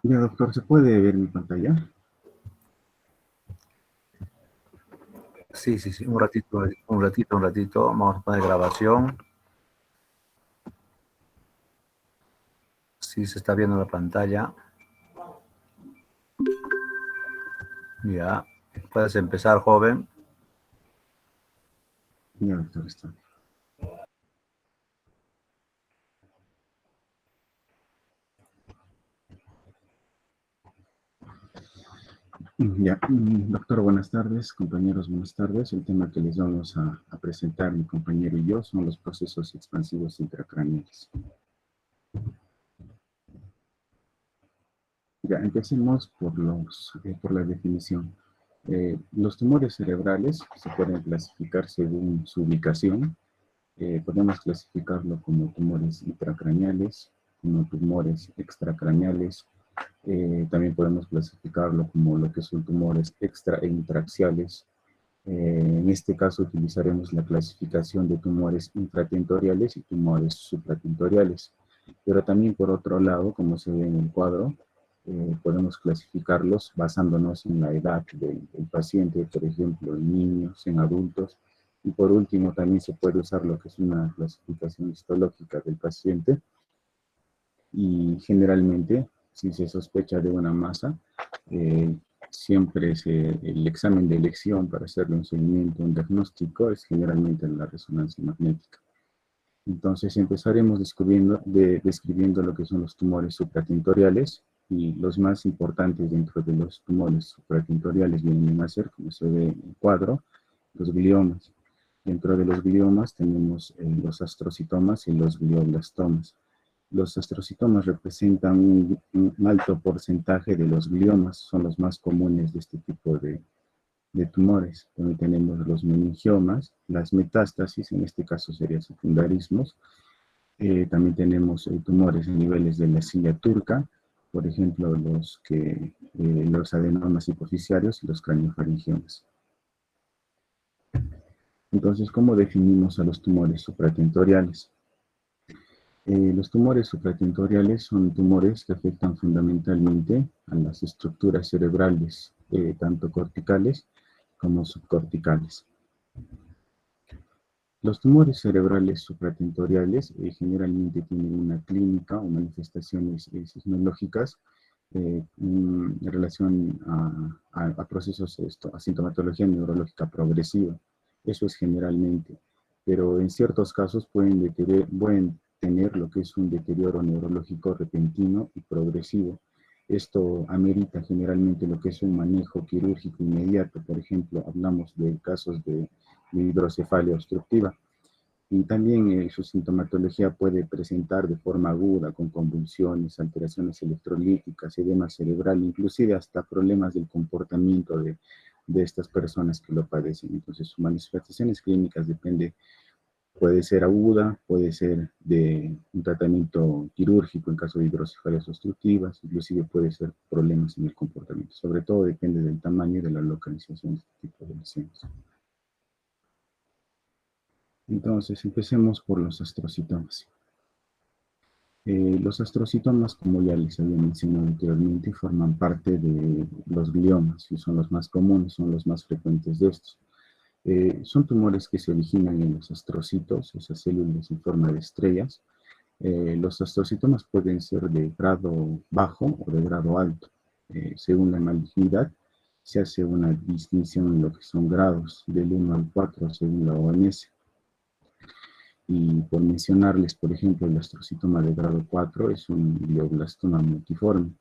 Ya, doctor, ¿se puede ver mi pantalla? Sí, sí, sí, un ratito. Vamos a poner grabación. Sí, se está viendo la pantalla. Ya, puedes empezar, joven. Ya, doctor, está. Ya, doctor, buenas tardes, compañeros, buenas tardes. El tema que les vamos a presentar, mi compañero y yo, son los procesos expansivos intracraneales. Ya, empecemos por la definición. Los tumores cerebrales se pueden clasificar según su ubicación. Podemos clasificarlo como tumores intracraneales, como tumores extracraneales. También podemos clasificarlo como lo que son tumores extra e intraaxiales. En este caso utilizaremos la clasificación de tumores intratentoriales y tumores supratentoriales. Pero también por otro lado, como se ve en el cuadro, podemos clasificarlos basándonos en la edad del paciente, por ejemplo, en niños, en adultos. Y por último, también se puede usar lo que es una clasificación histológica del paciente. Y generalmente, si se sospecha de una masa, siempre el examen de elección para hacerle un seguimiento, un diagnóstico, es generalmente la resonancia magnética. Entonces empezaremos describiendo lo que son los tumores supratentoriales, y los más importantes dentro de los tumores supratentoriales vienen a ser, como se ve en el cuadro, los gliomas. Dentro de los gliomas tenemos los astrocitomas y los glioblastomas. Los astrocitomas representan un alto porcentaje de los gliomas, son los más comunes de este tipo de tumores. También tenemos los meningiomas, las metástasis, en este caso serían secundarismos. También tenemos tumores en niveles de la silla turca, por ejemplo, los adenomas hipoficiarios y los craniofaringiomas. Entonces, ¿cómo definimos a los tumores supratentoriales? Los tumores supratentoriales son tumores que afectan fundamentalmente a las estructuras cerebrales, tanto corticales como subcorticales. Los tumores cerebrales supratentoriales generalmente tienen una clínica o manifestaciones sismológicas en relación a procesos, a sintomatología neurológica progresiva. Eso es generalmente, pero en ciertos casos pueden tener lo que es un deterioro neurológico repentino y progresivo. Esto amerita generalmente lo que es un manejo quirúrgico inmediato. Por ejemplo, hablamos de casos de hidrocefalia obstructiva. Y también su sintomatología puede presentar de forma aguda, con convulsiones, alteraciones electrolíticas, edema cerebral, inclusive hasta problemas del comportamiento de estas personas que lo padecen. Entonces, sus manifestaciones clínicas puede ser aguda, puede ser de un tratamiento quirúrgico en caso de hidrocefalias obstructivas, inclusive puede ser problemas en el comportamiento. Sobre todo depende del tamaño y de la localización de este tipo de lesiones. Entonces, empecemos por los astrocitomas. Los astrocitomas, como ya les había mencionado anteriormente, forman parte de los gliomas y son los más comunes, son los más frecuentes de estos. Son tumores que se originan en los astrocitos, esas células en forma de estrellas. Los astrocitomas pueden ser de grado bajo o de grado alto. Según la malignidad, se hace una distinción en lo que son grados, del 1 al 4 según la OMS. Y por mencionarles, por ejemplo, el astrocitoma de grado 4 es un glioblastoma multiforme.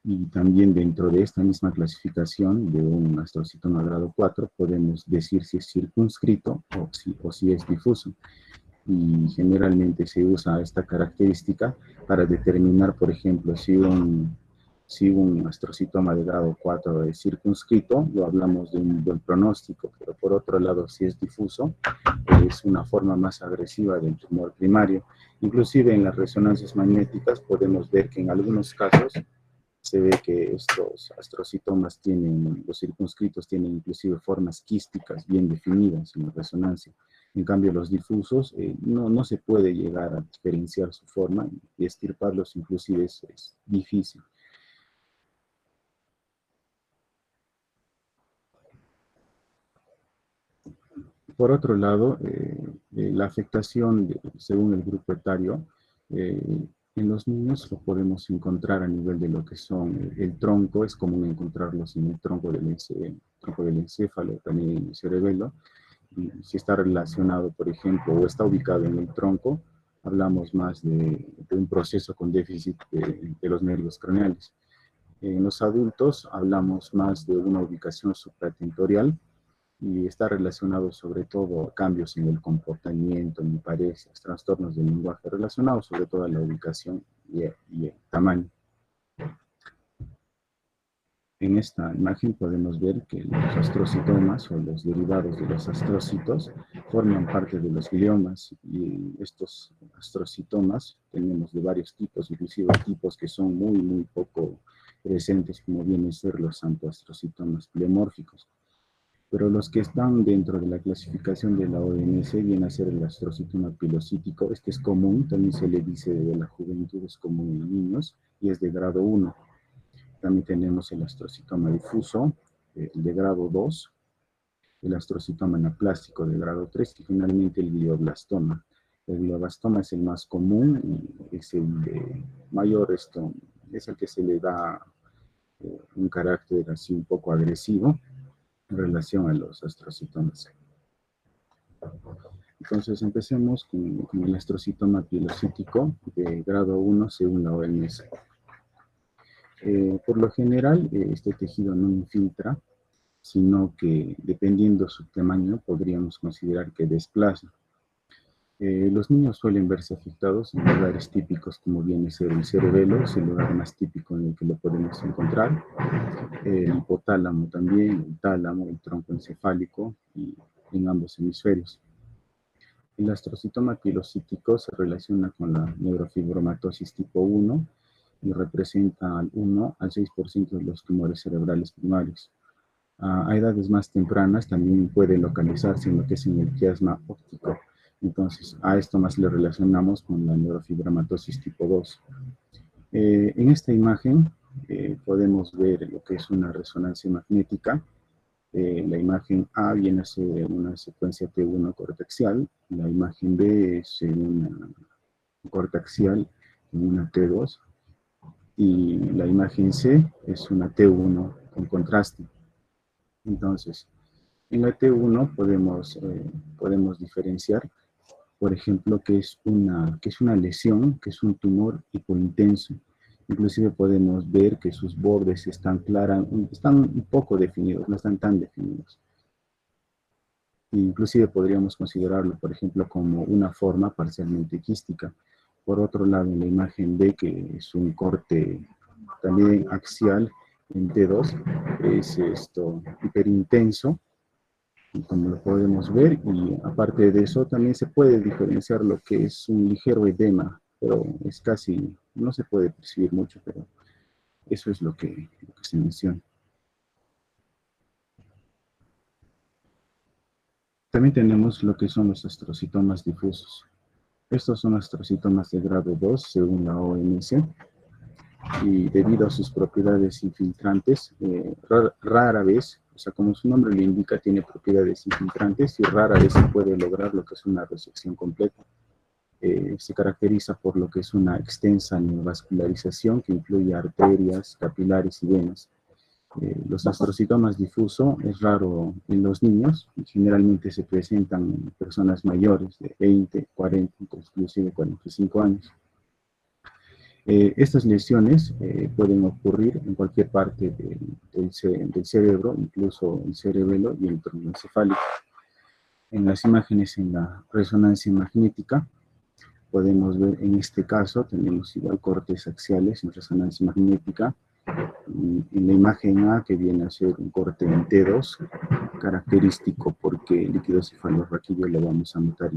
Y también dentro de esta misma clasificación de un astrocitoma de grado 4 podemos decir si es circunscrito o si es difuso. Y generalmente se usa esta característica para determinar, por ejemplo, si un astrocitoma de grado 4 es circunscrito, lo hablamos de un buen pronóstico, pero por otro lado, si es difuso, es una forma más agresiva del tumor primario. Inclusive en las resonancias magnéticas podemos ver que en algunos casos se ve que estos astrocitomas los circunscritos tienen inclusive formas quísticas bien definidas en la resonancia. En cambio, los difusos no se puede llegar a diferenciar su forma y extirparlos inclusive es difícil. Por otro lado, la afectación según el grupo etario, en los niños lo podemos encontrar a nivel de lo que son el tronco, es común encontrarlos en el tronco tronco del encéfalo, también en el cerebelo. Y si está relacionado, por ejemplo, o está ubicado en el tronco, hablamos más de un proceso con déficit de los nervios craneales. En los adultos hablamos más de una ubicación supratentorial, y está relacionado sobre todo a cambios en el comportamiento, me parece, trastornos del lenguaje, relacionados sobre todo a la ubicación y el tamaño. En esta imagen podemos ver que los astrocitomas o los derivados de los astrocitos forman parte de los gliomas, y estos astrocitomas tenemos de varios tipos, inclusive tipos que son muy poco presentes, como vienen a ser los santoastrocitomas pleomórficos. Pero los que están dentro de la clasificación de la OMS vienen a ser el astrocitoma pilocítico. Este es común, también se le dice de la juventud, es común en niños y es de grado 1. También tenemos el astrocitoma difuso, el de grado 2, el astrocitoma anaplástico de grado 3 y finalmente el glioblastoma. El glioblastoma es el más común y es el de mayor, es el que se le da un carácter así un poco agresivo en relación a los astrocitomas. Entonces empecemos con el astrocitoma pilocítico de grado 1 según la OMS. Por lo general, este tejido no infiltra, sino que dependiendo su tamaño podríamos considerar que desplaza. Los niños suelen verse afectados en lugares típicos como viene a ser el cerebelo, es el lugar más típico en el que lo podemos encontrar. El hipotálamo también, el tálamo, el tronco encefálico y en ambos hemisferios. El astrocitoma pilocítico se relaciona con la neurofibromatosis tipo 1 y representa al 1 al 6% de los tumores cerebrales primarios. A edades más tempranas también puede localizarse en lo que es en el quiasma óptico. Entonces, a esto más le relacionamos con la neurofibromatosis tipo 2. En esta imagen podemos ver lo que es una resonancia magnética. La imagen A viene a ser una secuencia T1 cortexial, la imagen B es una cortexial en una T2, y la imagen C es una T1 con contraste. Entonces, en la T1 podemos diferenciar, por ejemplo, que es una lesión, que es un tumor hipointenso. Inclusive podemos ver que sus bordes están un poco definidos, no están tan definidos. Inclusive podríamos considerarlo, por ejemplo, como una forma parcialmente quística. Por otro lado, en la imagen B, que es un corte también axial en T2, es esto hiperintenso, como lo podemos ver, y aparte de eso también se puede diferenciar lo que es un ligero edema, pero es casi, no se puede percibir mucho, pero eso es lo que se menciona. También tenemos lo que son los astrocitomas difusos. Estos son astrocitomas de grado 2 según la OMS, y debido a sus propiedades infiltrantes, rara vez, o sea, como su nombre lo indica, tiene propiedades infiltrantes y rara vez se puede lograr lo que es una resección completa. Se caracteriza por lo que es una extensa neovascularización que incluye arterias, capilares y venas. Los astrocitomas difusos es raro en los niños, generalmente se presentan en personas mayores de 20, 40, inclusive 45 años. Estas lesiones pueden ocurrir en cualquier parte del cerebro, incluso el cerebelo y el tronco encefálico. En las imágenes en la resonancia magnética podemos ver, en este caso tenemos igual cortes axiales en resonancia magnética. En la imagen A, que viene a ser un corte en T2, característico porque el líquido cefalorraquídeo lo vamos a notar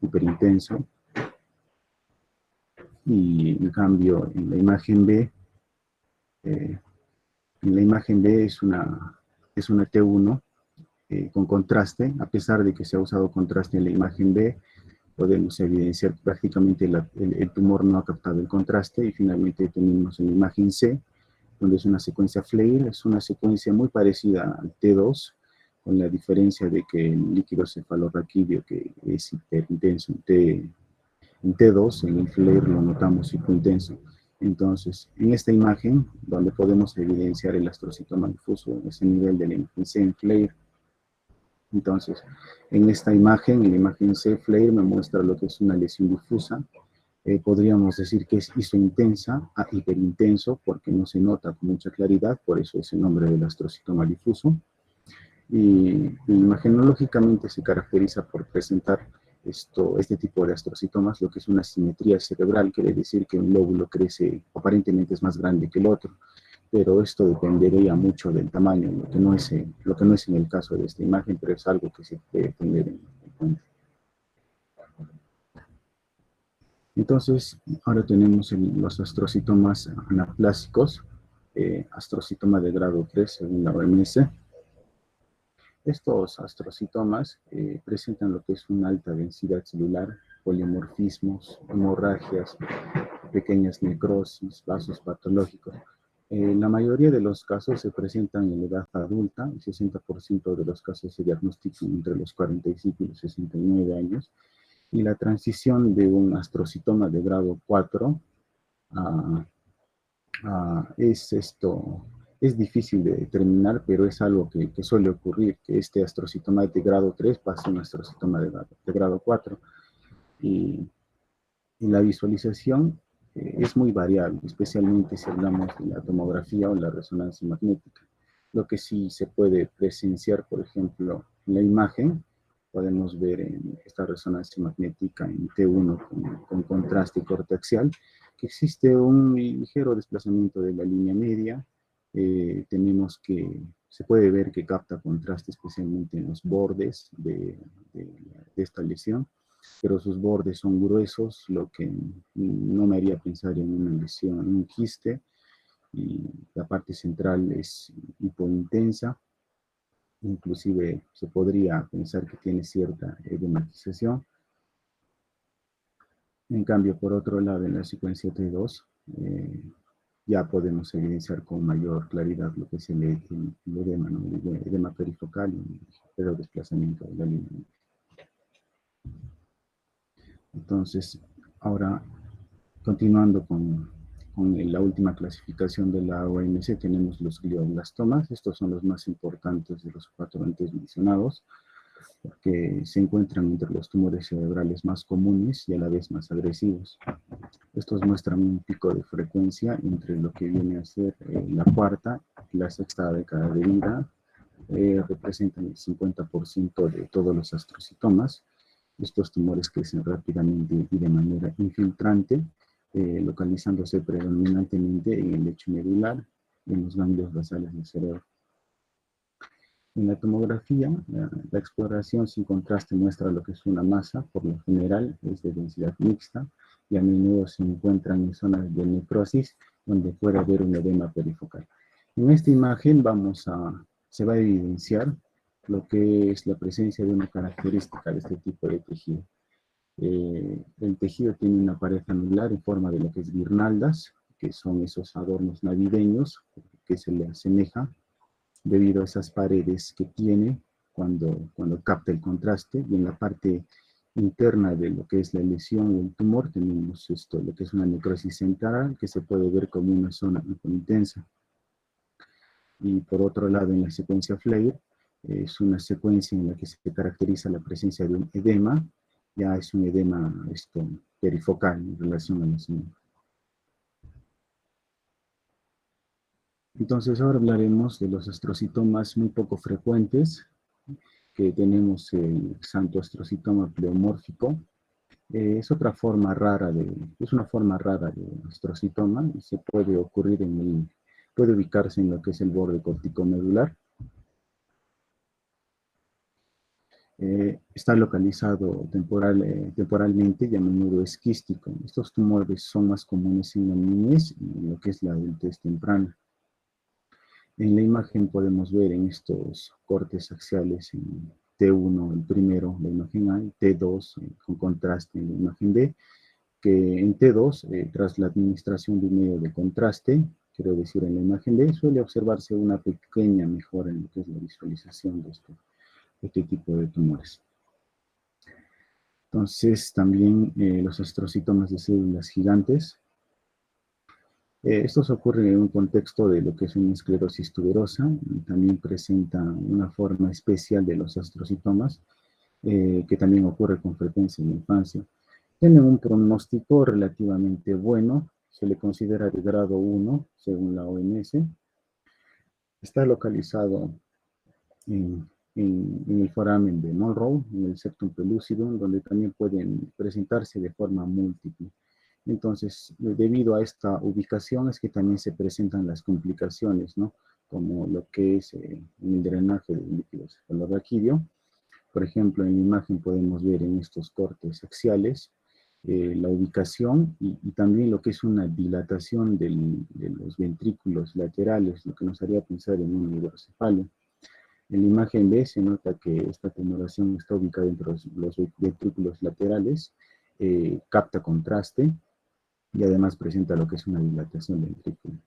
hiperintenso. Y en cambio, en la imagen B es una T1 con contraste, a pesar de que se ha usado contraste en la imagen B, podemos evidenciar que prácticamente el tumor no ha captado el contraste, y finalmente tenemos en la imagen C, donde es una secuencia FLAIR, es una secuencia muy parecida al T2, con la diferencia de que el líquido cefalorraquídeo, que es hiperintenso en T2, en el FLAIR lo notamos hipointenso. Entonces, en esta imagen, donde podemos evidenciar el astrocitoma difuso, ese nivel de la imagen C en FLAIR. Entonces, en esta imagen, en la imagen C, FLAIR me muestra lo que es una lesión difusa. Podríamos decir que es isointensa a hiperintenso, porque no se nota con mucha claridad, por eso es el nombre del astrocitoma difuso. Y imagenológicamente se caracteriza por presentar este tipo de astrocitomas, lo que es una simetría cerebral, quiere decir que un lóbulo crece, aparentemente es más grande que el otro, pero esto dependería mucho del tamaño, lo que no es en el caso de esta imagen, pero es algo que se puede tener en cuenta. Entonces, ahora tenemos los astrocitomas anaplásicos, astrocitoma de grado 3 según la OMS. Estos astrocitomas presentan lo que es una alta densidad celular, polimorfismos, hemorragias, pequeñas necrosis, vasos patológicos. La mayoría de los casos se presentan en la edad adulta, el 60% de los casos se diagnostican entre los 45 y los 69 años, y la transición de un astrocitoma de grado 4 es difícil de determinar, pero es algo que suele ocurrir, que este astrocitoma de grado 3 pasa a un astrocitoma de grado 4. Y la visualización es muy variable, especialmente si hablamos de la tomografía o la resonancia magnética. Lo que sí se puede presenciar, por ejemplo, en la imagen, podemos ver en esta resonancia magnética en T1 con contraste corteaxial, que existe un ligero desplazamiento de la línea media. Tenemos que, se puede ver que capta contraste especialmente en los bordes de esta lesión, pero sus bordes son gruesos, lo que no me haría pensar en una lesión, en un quiste, y la parte central es hipointensa, inclusive se podría pensar que tiene cierta edematización. En cambio, por otro lado, en la secuencia T2, ya podemos evidenciar con mayor claridad lo que es el edema, ¿no? El edema perifocal y el desplazamiento de la línea. Entonces, ahora, continuando con la última clasificación de la OMS, tenemos los glioblastomas. Estos son los más importantes de los 4 antes mencionados, porque se encuentran entre los tumores cerebrales más comunes y a la vez más agresivos. Estos muestran un pico de frecuencia entre lo que viene a ser la cuarta y la sexta década de vida. Representan el 50% de todos los astrocitomas. Estos tumores crecen rápidamente y de manera infiltrante, localizándose predominantemente en el lecho medular y en los ganglios basales del cerebro. En la tomografía, la exploración sin contraste muestra lo que es una masa, por lo general es de densidad mixta, y a menudo se encuentran en zonas de necrosis donde puede haber un edema perifocal. En esta imagen se va a evidenciar lo que es la presencia de una característica de este tipo de tejido. El tejido tiene una pared anular en forma de lo que es guirnaldas, que son esos adornos navideños que se le asemeja debido a esas paredes que tiene cuando capta el contraste. Y en la parte interna de lo que es la lesión o el tumor tenemos lo que es una necrosis central, que se puede ver como una zona intensa. Y por otro lado, en la secuencia FLAIR, es una secuencia en la que se caracteriza la presencia de un edema, ya es un edema perifocal en relación a la lesión. Entonces ahora hablaremos de los astrocitomas muy poco frecuentes, que tenemos el xantoastrocitoma pleomórfico. Es una forma rara de astrocitoma, y se puede ocurrir puede ubicarse en lo que es el borde corticomedular. Está localizado temporalmente y a menudo es quístico. Estos tumores son más comunes en la niñez y en lo que es la adultez temprana. En la imagen podemos ver en estos cortes axiales en T1, el primero, la imagen A, y T2 con contraste en la imagen B, que en T2, tras la administración de un medio de contraste, quiero decir en la imagen B, suele observarse una pequeña mejora en lo que es la visualización de este tipo de tumores. Entonces, también los astrocitomas de células gigantes. Estos ocurren en un contexto de lo que es una esclerosis tuberosa, y también presenta una forma especial de los astrocitomas, que también ocurre con frecuencia en la infancia. Tienen un pronóstico relativamente bueno, se le considera de grado 1, según la OMS. Está localizado en el foramen de Monroe, en el septum pellucidum, donde también pueden presentarse de forma múltiple. Entonces, debido a esta ubicación es que también se presentan las complicaciones, ¿no? Como lo que es el drenaje de líquido cefalorraquídeo. Por ejemplo, en la imagen podemos ver en estos cortes axiales la ubicación y también lo que es una dilatación de los ventrículos laterales, lo que nos haría pensar en un hidrocefalia. En la imagen B se nota que esta tumoración está ubicada entre los ventrículos laterales, capta contraste y además presenta lo que es una dilatación ventricular.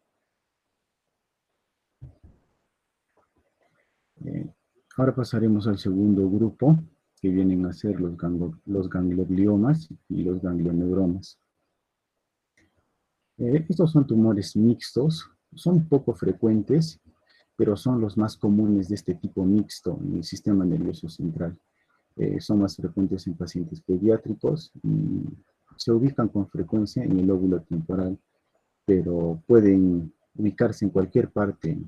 Ahora pasaremos al segundo grupo, que vienen a ser los gangliogliomas y los ganglioneuromas. Estos son tumores mixtos, son poco frecuentes, pero son los más comunes de este tipo mixto en el sistema nervioso central. Son más frecuentes en pacientes pediátricos y se ubican con frecuencia en el lóbulo temporal, pero pueden ubicarse en cualquier parte,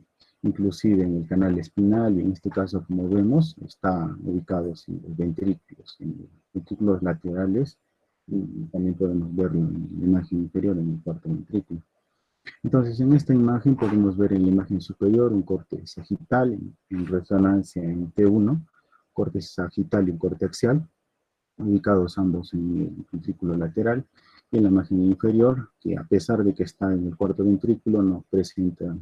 inclusive en el canal espinal, y en este caso, como vemos, están ubicados en los ventrículos, en los ventrículos laterales, y también podemos verlo en la imagen inferior, en el cuarto ventrículo. Entonces, en esta imagen podemos ver en la imagen superior un corte sagital en resonancia en T1, corte sagital y un corte axial, ubicados ambos en el ventrículo lateral, y en la imagen inferior, que a pesar de que está en el cuarto ventrículo, no presenta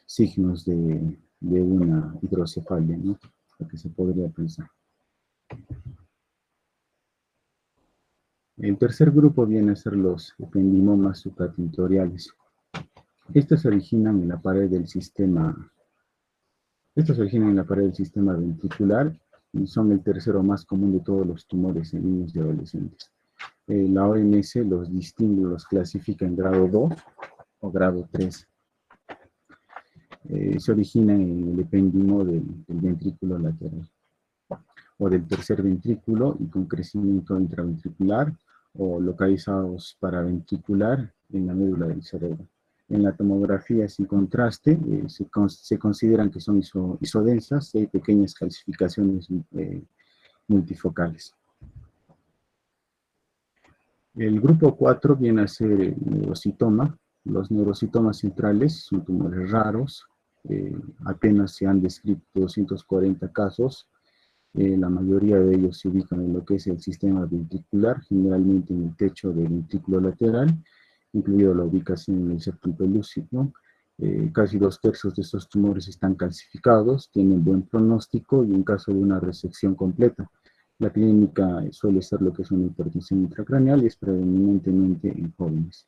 signos de una hidrocefalia, ¿no? Lo que se podría pensar. El tercer grupo viene a ser los ependimomas supratentoriales. Estos se originan en la pared del sistema ventricular y son el tercero más común de todos los tumores en niños y adolescentes. La OMS los distingue, los clasifica en grado 2 o grado 3. Se origina en el epéndimo del ventrículo lateral o del tercer ventrículo y con crecimiento intraventricular o localizados paraventricular en la médula del cerebro. En la tomografía sin contraste se consideran que son isodensas y hay pequeñas calcificaciones multifocales. El grupo 4 viene a ser el neurocitoma. Los neurocitomas centrales son tumores raros. Apenas se han descrito 240 casos. La mayoría de ellos se ubican en lo que es el sistema ventricular, generalmente en el techo del ventrículo lateral, incluido la ubicación en el septum pelúcido. Casi 2/3 de estos tumores están calcificados, tienen buen pronóstico y en caso de una resección completa. La clínica suele ser lo que es una hipertensión intracraneal y es predominantemente en jóvenes.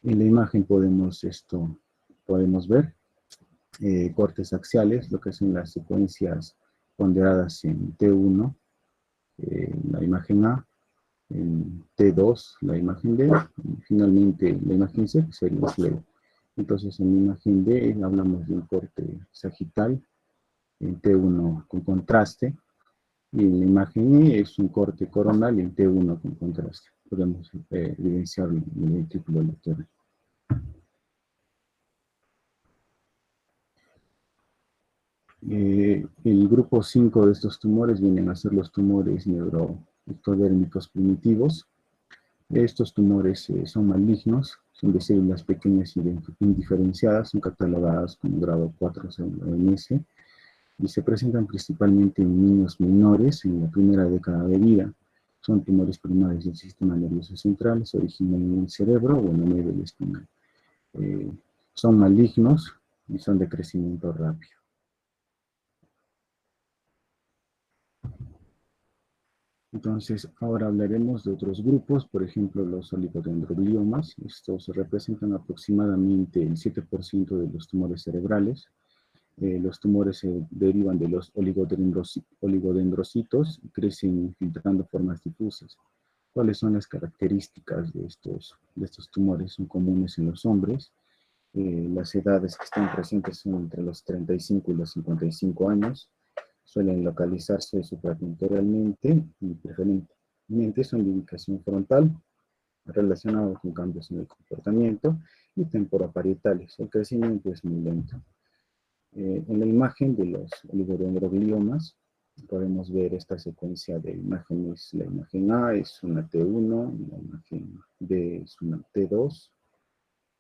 En la imagen podemos ver cortes axiales, lo que son las secuencias ponderadas en T1, la imagen A, en T2, la imagen B, y finalmente la imagen C, que sería el. Entonces en la imagen B hablamos de un corte sagital, en T1 con contraste, y en la imagen E es un corte coronal en T1 con contraste. Podemos evidenciarlo en el ventrículo lateral. El grupo 5 de estos tumores vienen a ser los tumores neuroectodérmicos primitivos. Estos tumores son malignos, son de células pequeñas y indiferenciadas, son catalogadas como grado 4 según la OMS, y se presentan principalmente en niños menores en la primera década de vida. Son tumores primarios del sistema nervioso central, se originan en el cerebro o en la médula espinal. Son malignos, y son de crecimiento rápido. Entonces, ahora hablaremos de otros grupos, por ejemplo, los oligodendrogliomas. Estos representan aproximadamente el 7% de los tumores cerebrales. Los tumores se derivan de los oligodendrocitos y crecen infiltrando formas difusas. ¿Cuáles son las características de estos tumores? Son comunes en los hombres. Las edades que están presentes son entre los 35 y los 55 años. Suelen localizarse supratentorialmente y preferentemente son de ubicación frontal, relacionados con cambios en el comportamiento, y temporoparietales. El crecimiento es muy lento. En la imagen de los oligodendrogliomas podemos ver esta secuencia de imágenes. La imagen A es una T1, la imagen B es una T2,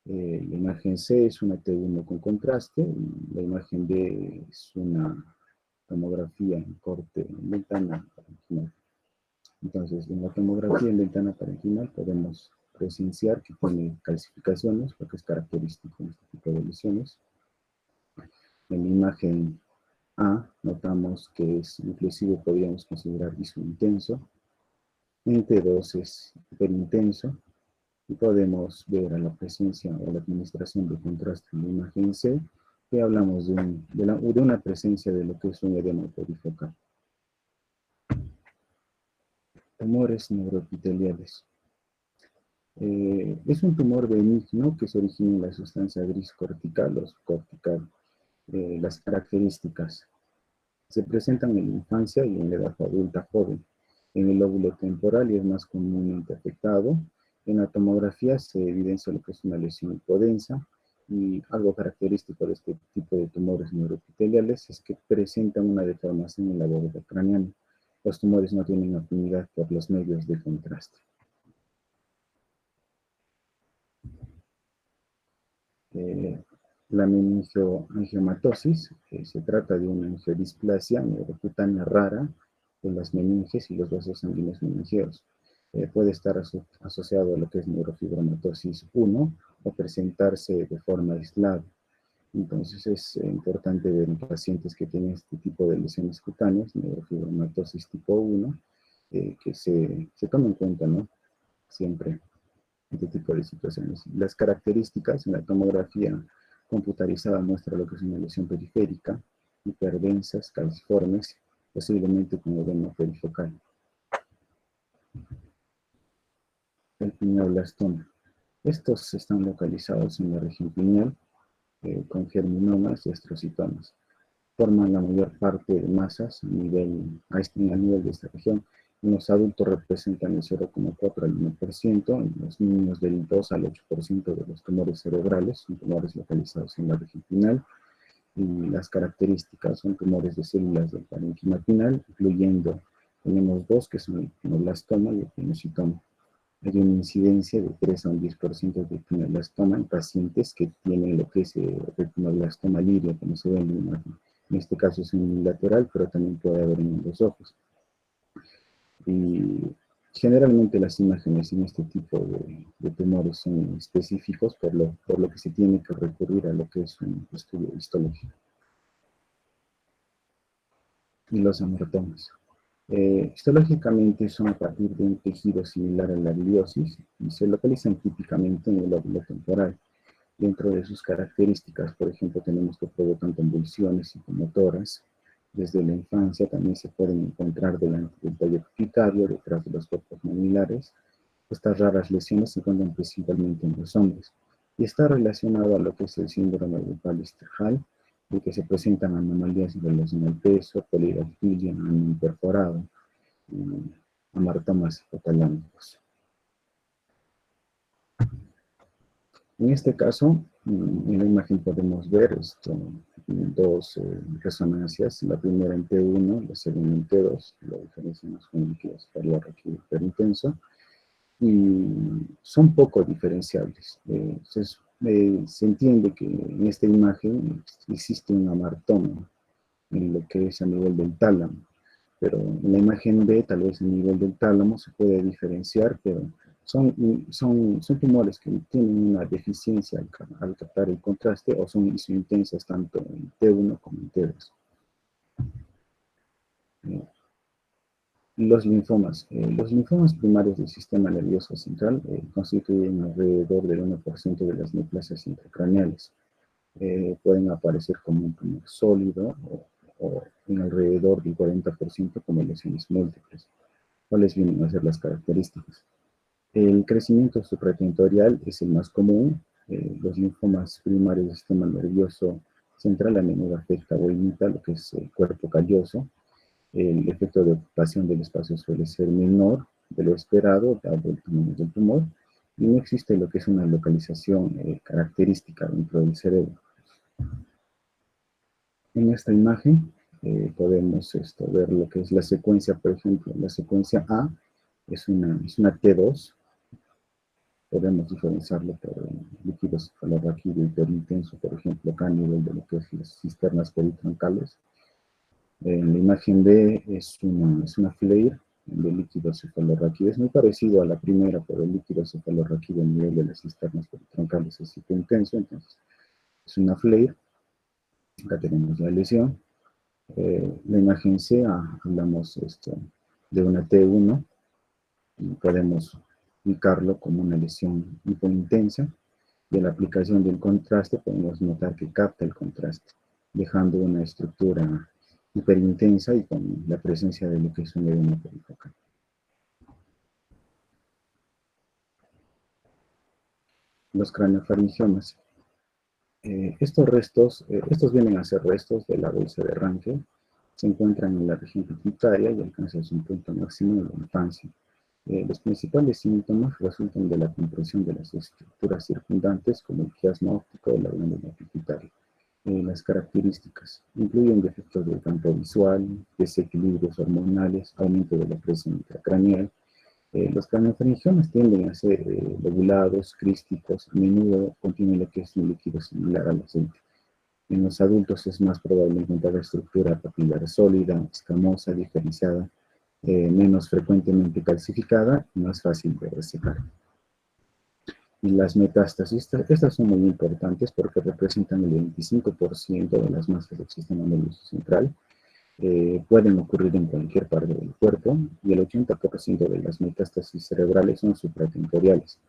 la imagen C es una T1 con contraste, y la imagen D es una tomografía en corte en ventana parenquimal. Entonces, en la tomografía en ventana parenquimal podemos presenciar que tiene calcificaciones, lo que es característico en este tipo de lesiones. En la imagen A notamos que es, inclusive podríamos considerar intenso. En T2 es hiperintenso. Y podemos ver a la presencia o la administración de contraste en la imagen C, que hablamos de una presencia de lo que es un edema perifocal. Tumores neuroepiteliales. Es un tumor benigno que se origina en la sustancia gris cortical o subcortical. Las características se presentan en la infancia y en la edad adulta joven. En el lóbulo temporal y es más comúnmente afectado. En la tomografía se evidencia lo que es una lesión hipodensa, y algo característico de este tipo de tumores neuroepiteliales es que presentan una deformación en la bóveda craneana. Los tumores no tienen afinidad por los medios de contraste. La meningoangiomatosis, se trata de una angiodisplasia neurocutánea rara de las meninges y los vasos sanguíneos meningeos. Puede estar asociado a lo que es neurofibromatosis 1 o presentarse de forma aislada. Entonces es importante ver en pacientes que tienen este tipo de lesiones cutáneas, neurofibromatosis tipo 1, que se tome en cuenta, ¿no? Siempre este tipo de situaciones. Las características en la tomografía computarizada muestra lo que es una lesión periférica, hiperdensas, calciformes, posiblemente con edema perifocal. El pineoblastoma. Estos están localizados en la región pineal, con germinomas y astrocitomas. Forman la mayor parte de masas a nivel de esta región. En los adultos representan el 0,4 al 1%, en los niños del 2 al 8% de los tumores cerebrales, son tumores localizados en la región pinal, y las características son tumores de células del parénquima pinal, incluyendo, tenemos dos que son el pineoblastoma y el pinocitoma. Hay una incidencia de 3 a un 10% de pineoblastoma en pacientes que tienen lo que es el pineoblastoma lirio, como se ve en la imagen. En este caso es unilateral, pero también puede haber en los ojos. Y generalmente las imágenes en este tipo de tumores son específicos, por lo que se tiene que recurrir a lo que es un estudio histológico. Y los amartomas. Histológicamente son a partir de un tejido similar a la gliosis y se localizan típicamente en el lóbulo temporal. Dentro de sus características, por ejemplo, tenemos que provocan convulsiones psicomotoras. Desde la infancia también se pueden encontrar delante del tallo pituitario, detrás de los cuerpos mamilares. Estas raras lesiones se encuentran principalmente en los hombres y está relacionado a lo que es el síndrome de Pallister-Hall, de que se presentan anomalías en relación al peso, polidactilia, ano perforado, amartomas hipotalámicos. En este caso, en la imagen podemos ver dos resonancias, la primera en T1, la segunda en T2, la diferencia más común que es superior aquí hiperintenso, y son poco diferenciables. Se entiende que en esta imagen existe un amartoma en lo que es a nivel del tálamo, pero en la imagen B, tal vez a nivel del tálamo se puede diferenciar, pero son tumores que tienen una deficiencia al captar el contraste o son isointensas tanto en T1 como en T2. Los linfomas primarios del sistema nervioso central constituyen alrededor del 1% de las neoplasias intracraneales. Pueden aparecer como un tumor sólido o en alrededor del 40% como lesiones múltiples. ¿Cuáles vienen a ser las características? El crecimiento supratentorial es el más común. Los linfomas primarios del sistema nervioso central a menudo afecta o imita lo que es el cuerpo calloso. El efecto de ocupación del espacio suele ser menor de lo esperado, dado el tamaño del tumor, y no existe lo que es una localización característica dentro del cerebro. En esta imagen podemos ver lo que es la secuencia, por ejemplo, la secuencia A es una T2, podemos diferenciarlo por líquido cefalorraquídeo hiperintenso, por ejemplo, acá a nivel de lo que es las cisternas peritroncales. En la imagen B es una FLAIR de líquido cefalorraquídeo. Es muy parecido a la primera, pero el líquido cefalorraquídeo a nivel de las cisternas peritroncales es hiperintenso, entonces es una FLAIR. Acá tenemos la lesión. La imagen C, hablamos de una T1, y podemos ubicarlo como una lesión hipointensa. De la aplicación del contraste podemos notar que capta el contraste, dejando una estructura hiperintensa y con la presencia de lo que es un edema perifocal. Los craniofaringiomas. Estos vienen a ser restos de la bolsa de Ranke, se encuentran en la región pituitaria y alcanzan su punto máximo en la infancia. Los principales síntomas resultan de la compresión de las estructuras circundantes, como el quiasma óptico de la glándula pituitaria. Las características incluyen defectos del campo visual, desequilibrios hormonales, aumento de la presión intracraneal. Los craniofaringiomas tienden a ser lobulados, crísticos, a menudo contienen lo que es un líquido similar al aceite. En los adultos es más probable encontrar estructura papilar sólida, escamosa, diferenciada, menos frecuentemente calcificada y más fácil de resecar. Y las metástasis, estas son muy importantes porque representan el 25% de las masas del sistema nervioso central. Pueden ocurrir en cualquier parte del cuerpo y el 80% de las metástasis cerebrales son supratentoriales.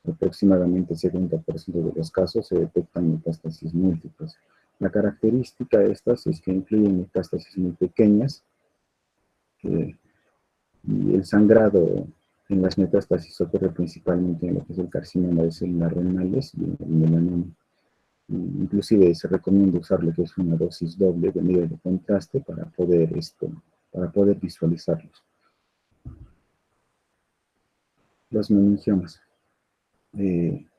Aproximadamente el 70% de los casos se detectan metástasis múltiples. La característica de estas es que incluyen metástasis muy pequeñas y el sangrado en las metástasis ocurre principalmente en lo que es el carcinoma de células renales y en el melanoma. Inclusive se recomienda usar lo que es una dosis doble de medio de contraste para poder visualizarlos. Los meningiomas.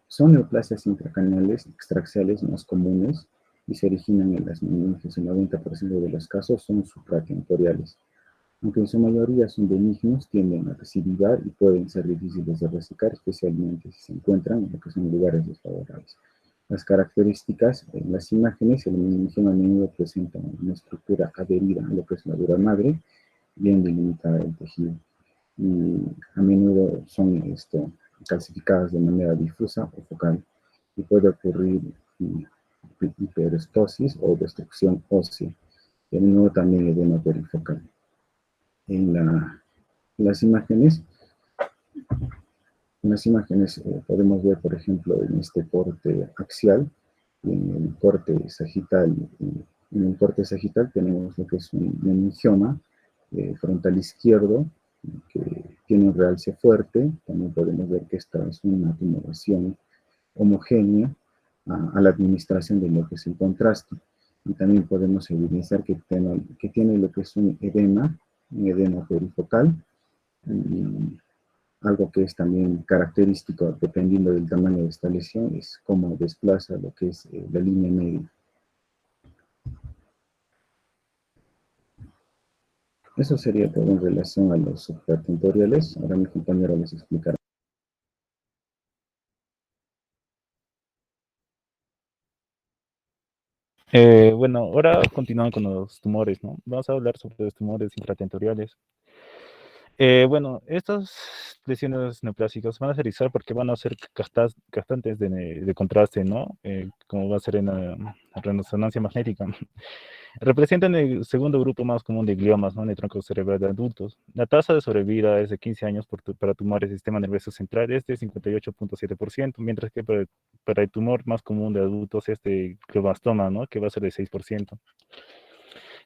Son neoplasias intracraneales extraxiales más comunes y se originan en las meninges. El 90% de los casos son supratentoriales. Aunque en su mayoría son benignos, tienden a recidivar y pueden ser difíciles de resecar, especialmente si se encuentran en lo que son lugares desfavorables. Las características en las imágenes, el meningioma a menudo presenta una estructura adherida a lo que es la dura madre, bien delimitada del tejido. Y a menudo son calcificadas de manera difusa o focal y puede ocurrir hiperestosis o destrucción ósea, y a menudo también edema perifocal. En las imágenes podemos ver, por ejemplo, en este corte axial, en el corte sagital, tenemos lo que es un meningioma frontal izquierdo, que tiene un realce fuerte. También podemos ver que esta es una tumoración homogénea a la administración de lo que es el contraste. Y también podemos evidenciar que tiene lo que es un edema perifocal, y algo que es también característico, dependiendo del tamaño de esta lesión, es cómo desplaza lo que es la línea media. Eso sería todo en relación a los supratentoriales. Ahora mi compañero les explicará. Bueno, ahora continuando con los tumores, ¿no? Vamos a hablar sobre los tumores intratentoriales. Bueno, estas lesiones neoplásicas van a realizar porque van a ser gastantes de contraste, ¿no? Como va a ser en la resonancia magnética. Representan el segundo grupo más común de gliomas, ¿no? En el tronco cerebral de adultos. La tasa de sobrevida es de 15 años para tumores del sistema nervioso central, es de 58.7%, mientras que para el tumor más común de adultos es de glioblastoma, ¿no? Que va a ser de 6%.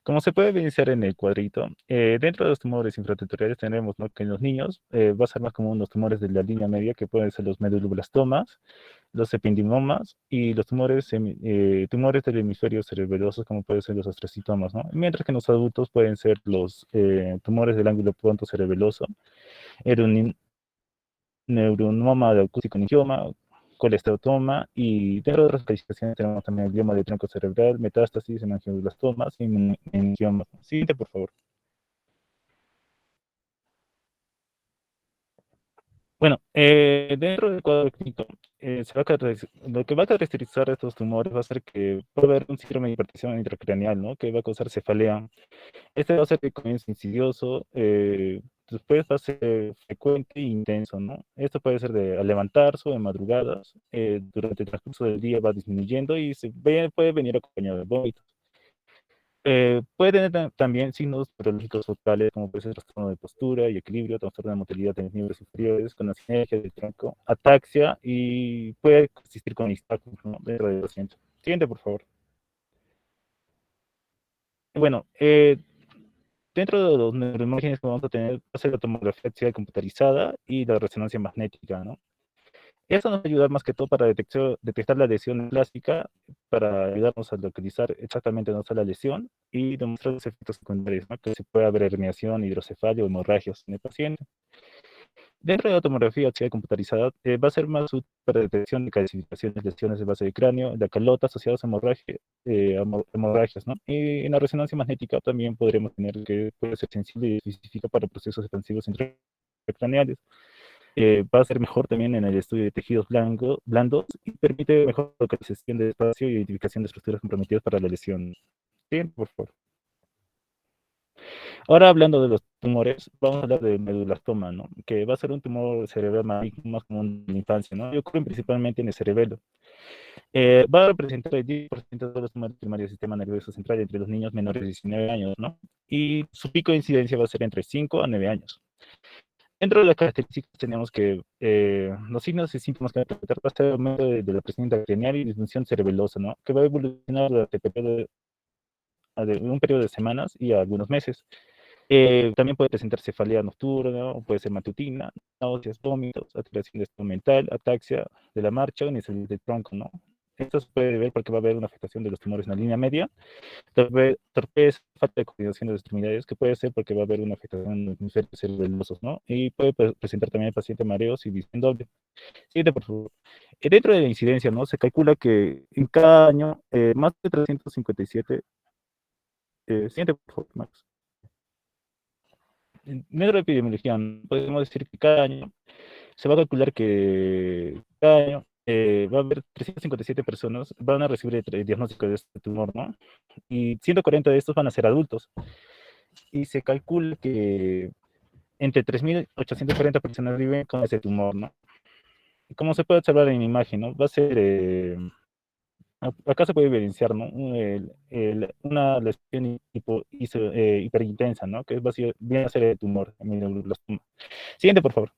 Como se puede evidenciar en el cuadrito, dentro de los tumores infratentoriales tenemos, ¿no? Que en los niños va a ser más común los tumores de la línea media, que pueden ser los meduloblastomas, los ependimomas y los tumores del hemisferio cerebeloso, como pueden ser los astrocitomas, ¿no? Mientras que en los adultos pueden ser los tumores del ángulo pontocerebeloso, el neuronoma de acústico ningioma, colesteatoma, y dentro de otras clasificaciones tenemos también el glioma de tronco cerebral, metástasis, hemangioblastomas y meningiomas. Siguiente, por favor. Bueno, dentro del cuadro clínico, lo que va a caracterizar estos tumores va a ser que puede haber un síndrome de hipertensión intracraneal, ¿no? Que va a causar cefalea. Este va a ser de comienzo insidioso, después va a ser frecuente e intenso, ¿no? Esto puede ser al levantarse o de madrugadas, durante el transcurso del día va disminuyendo y puede venir acompañado de vómitos. Puede tener también signos neurológicos focales, como puede ser trastorno de postura y equilibrio, trastorno de motilidad en los miembros inferiores, con asinergia del tronco, ataxia y puede consistir con nistagmus, ¿no? Dentro del paciente. Siguiente, por favor. Bueno, dentro de los neuroimágenes que vamos a tener, va a ser la tomografía axial computarizada y la resonancia magnética, ¿no? Esto nos va a ayudar más que todo para detectar la lesión plástica, para ayudarnos a localizar exactamente dónde está la lesión y demostrar los efectos secundarios, ¿no? Que se puede haber herniación, hidrocefalia o hemorragias en el paciente. Dentro de la tomografía axial computarizada, va a ser más útil para detección de calcificaciones, lesiones de base de cráneo, la calota asociadas a hemorragias, ¿no? Y en la resonancia magnética también podremos tener que puede ser sensible y específica para procesos expansivos intracraneales. Va a ser mejor también en el estudio de tejidos blandos y permite mejor localización de espacio y identificación de estructuras comprometidas para la lesión. Bien, por favor. Ahora hablando de los tumores, vamos a hablar de meduloblastoma, ¿no? Que va a ser un tumor cerebral maligno más común en la infancia, ¿no? Y ocurren principalmente en el cerebelo. Va a representar el 10% de todos los tumores primarios del sistema nervioso central entre los niños menores de 19 años, ¿no? Y su pico de incidencia va a ser entre 5 a 9 años. Dentro de las características tenemos que los signos y síntomas que van a presentar va a ser aumento de la presión intracraneal y disfunción cerebelosa, ¿no? Que va a evolucionar durante un periodo de semanas y algunos meses. También puede presentar cefalea nocturna, o puede ser matutina, náuseas, vómitos, alteración de estado mental, ataxia de la marcha o inestabilidad del tronco, ¿no? Esto se puede ver porque va a haber una afectación de los tumores en la línea media, torpeza, falta de coordinación de las extremidades, que puede ser porque va a haber una afectación en los hemisferios cerebelosos, ¿no? Y puede presentar también el paciente mareos y visión doble. Siguiente, por favor. Dentro de la incidencia, ¿no? Se calcula que en cada año más de 357, siguiente, por favor, Max. En neuroepidemiología, ¿no? Podemos decir que cada año se va a calcular que cada año va a haber 357 personas van a recibir el diagnóstico de este tumor, ¿no? Y 140 de estos van a ser adultos. Y se calcula que entre 3.840 personas viven con ese tumor, ¿no? Y como se puede observar en la imagen, ¿no? Va a ser, acá se puede evidenciar, ¿no? Una lesión hiperintensa, ¿no? Que viene a ser el tumor, el neuroblastoma. Siguiente, por favor.